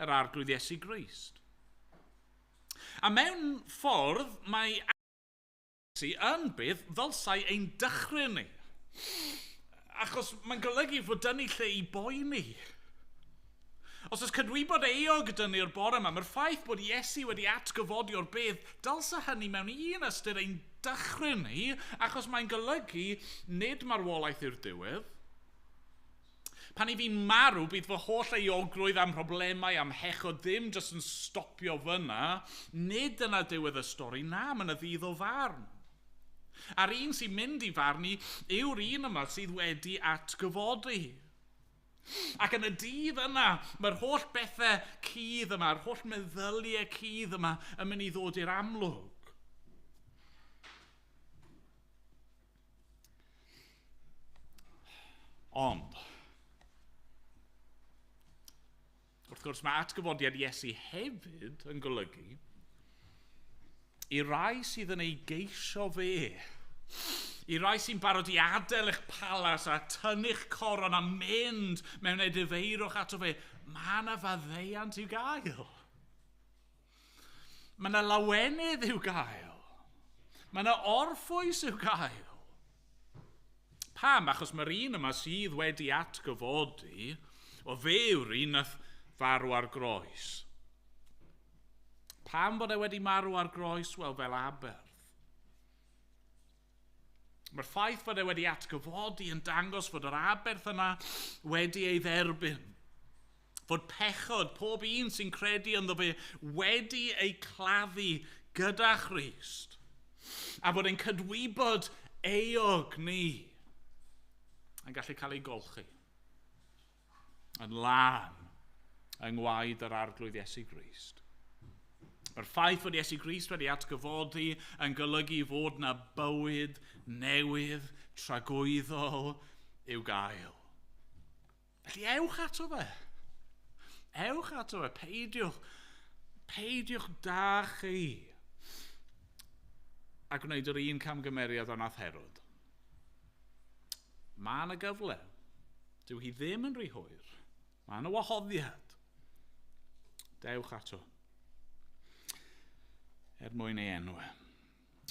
Yr arglwydd Iesu Grist. A mewn ffordd, mae Iesu yn bydd ddylsai ein dychryn ni. Achos mae'n golygu fod dynnu lle i boeni. Os oes cydwybod eog gyda ni o'r bore yma, mae'r ffaith bod Iesu wedi atgyfodi o'r bydd, dylsa hynny mewn un ystyr ein dychryn ni, achos mae'n golygu nid marwolaeth i'r diwedd. Pan i fi'n marw, bydd fy holl eogrwydd am problemau, am hechod ddim jyst yn stopio fyna, nid yna diwedd y stori, na, mae yna ddydd o farn. A'r un sy'n mynd i farnu yw'r un yma sydd wedi atgyfodi. Ac yn y dydd yna, mae'r holl bethau cudd yma, yr holl meddyliau cudd yma yn mynd i ddod i'r amlwg. Ond, wrth gwrs, mae atgyfodiad Iesu hefyd yn golygu i rai sydd yn ei geisio fe, i rai sy'n barod i adael eich palas a tynnu'ch coron a mynd mewn edifeirwch ato fe, mae yna faddeuant i'w gael. Mae yna lawenydd i'w gael. Mae yna orffwys i'w gael. Pam? Achos mae'r un yma sydd wedi atgyfodi, o fe yw'r un nath farw ar groes. Pam bod e wedi marw ar groes? Wel, fel aberth. Mae'r ffaith fod e wedi atgyfodi yn dangos fod yr aberth yna wedi ei dderbyn. Fod pechod, pob un sy'n credu ynddo fe, wedi ei claddu gyda Christ. A fod e'n cydwybod eog ni yn gallu cael ei golchi. Yn lan yng ngwaed yr arglwydd Iesu Grist. Mae'r ffaith fod Iesu Grist wedi atgyfodi yn golygu fod na bywyd newydd, tragwyddol i'w gael. Felly ewch ato fe. Ewch ato fe. Peidiwch da chi a gwneud yr un camgymeriad o nath Herod. Mae yna gyfle. Dyw hi ddim yn rhy hwyr. Mae yna wahoddiad. Dewch ato. Mwyn ei enw.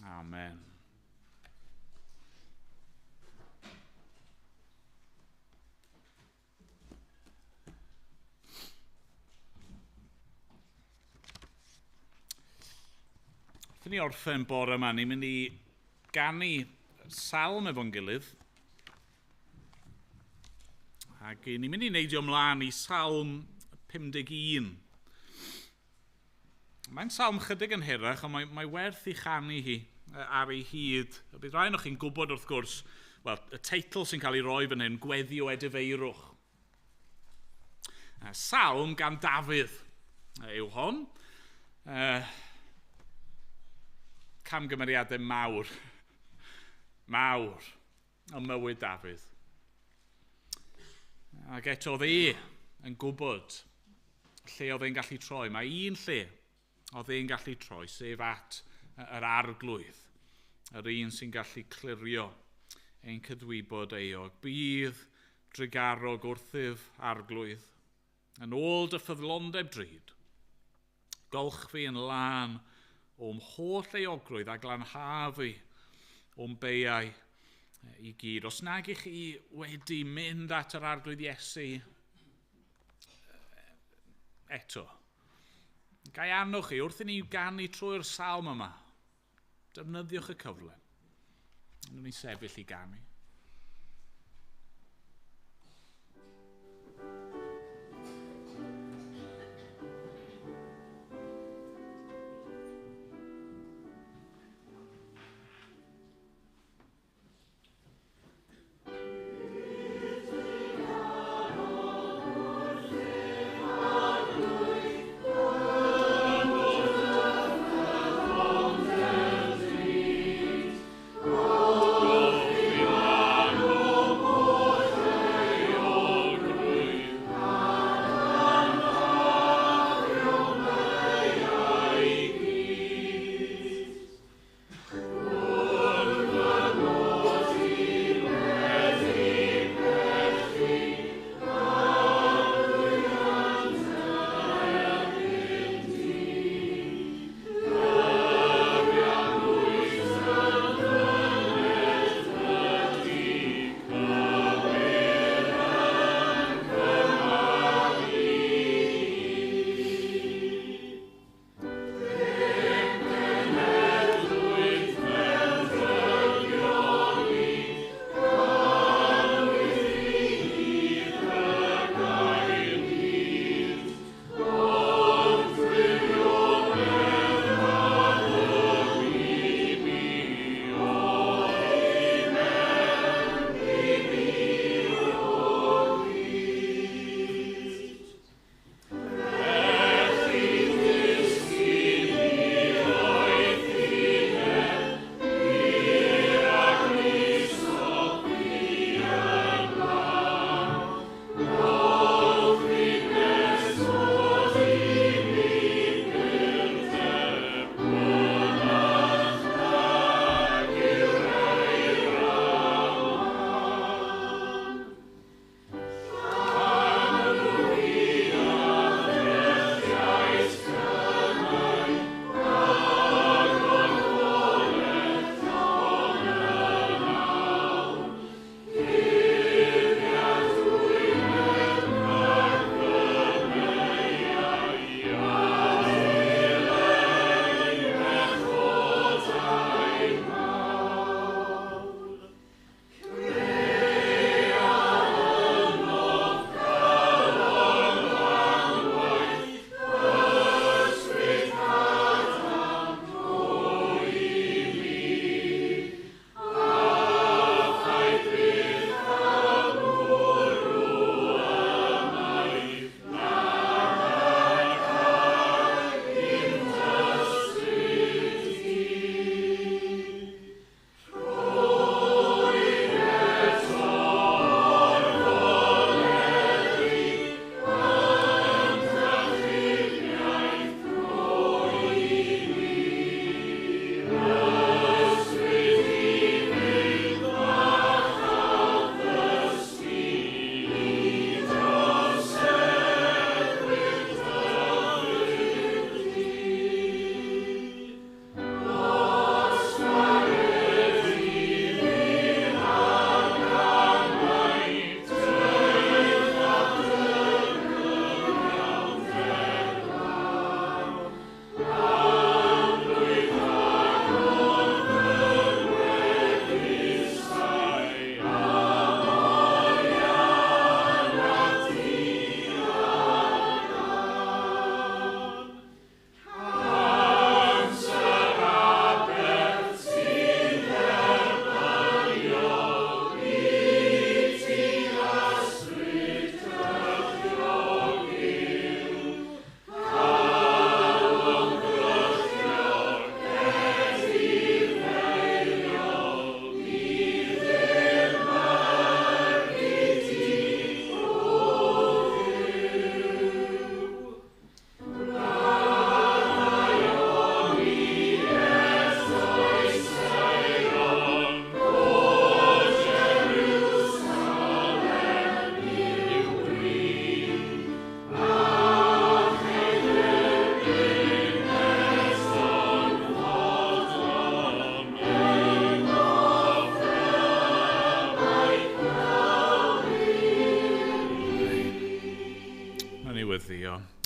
Amen. Wrth ni orffen bore yma, ni'n mynd i ganu salm efo'n gilydd. Ac ni'n mynd i neidio ymlaen i salm 51. Mae'n salm chydig yn hirach, ond mae werth i chanu hi ar ei hyd. Bydd rhaid o'ch chi'n gwybod, wrth gwrs, wel, y teitl sy'n cael ei roi fan hyn, Gweddio Edifeirwch. Salm gan Dafydd yw hon. Camgymeriadau mawr o mywyd Dafydd. Ac eto oedd yn gwybod lle oedd e'n gallu troi. Mae un lle oedd e'n gallu troi, sef at yr arglwydd, yr un sy'n gallu clirio ein cydwybod eog. Bydd drigarog wrthyf arglwydd yn ôl dy ffyddlondeb drud. Golch fi yn lan o'm holl eogrwydd a glanhaf fi o'm beiau i gyd. Os nag ych chi wedi mynd at yr arglwydd Iesu eto, gai annwch chi wrth i ni ganu trwy'r salm yma. Defnyddiwch y cyfle. Nw'n ni sefyll i ganu. Be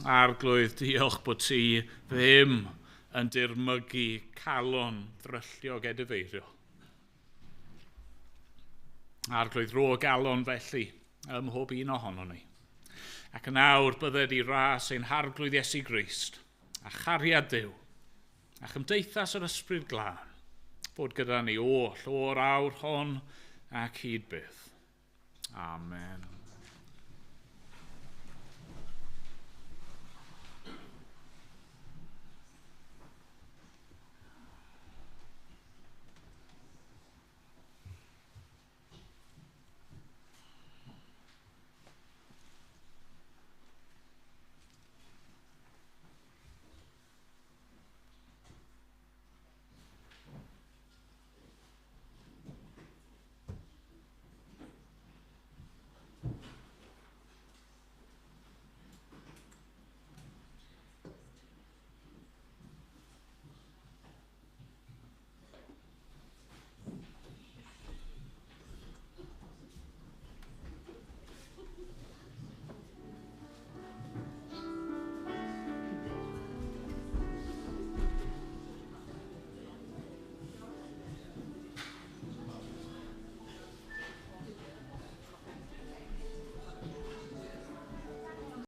Arglwydd, diolch bod ti ddim yn dirmygu calon ddrylliog edifeirio. Arglwydd ro galon felly ym mhob un ohono ni. Ac yn awr bydded i ras ein harglwydd Iesu Grist, a chariad Duw, a chymdeithas yr ysbryd glân, fod gyda ni oll o'r awr hon ac hyd byth. Amen.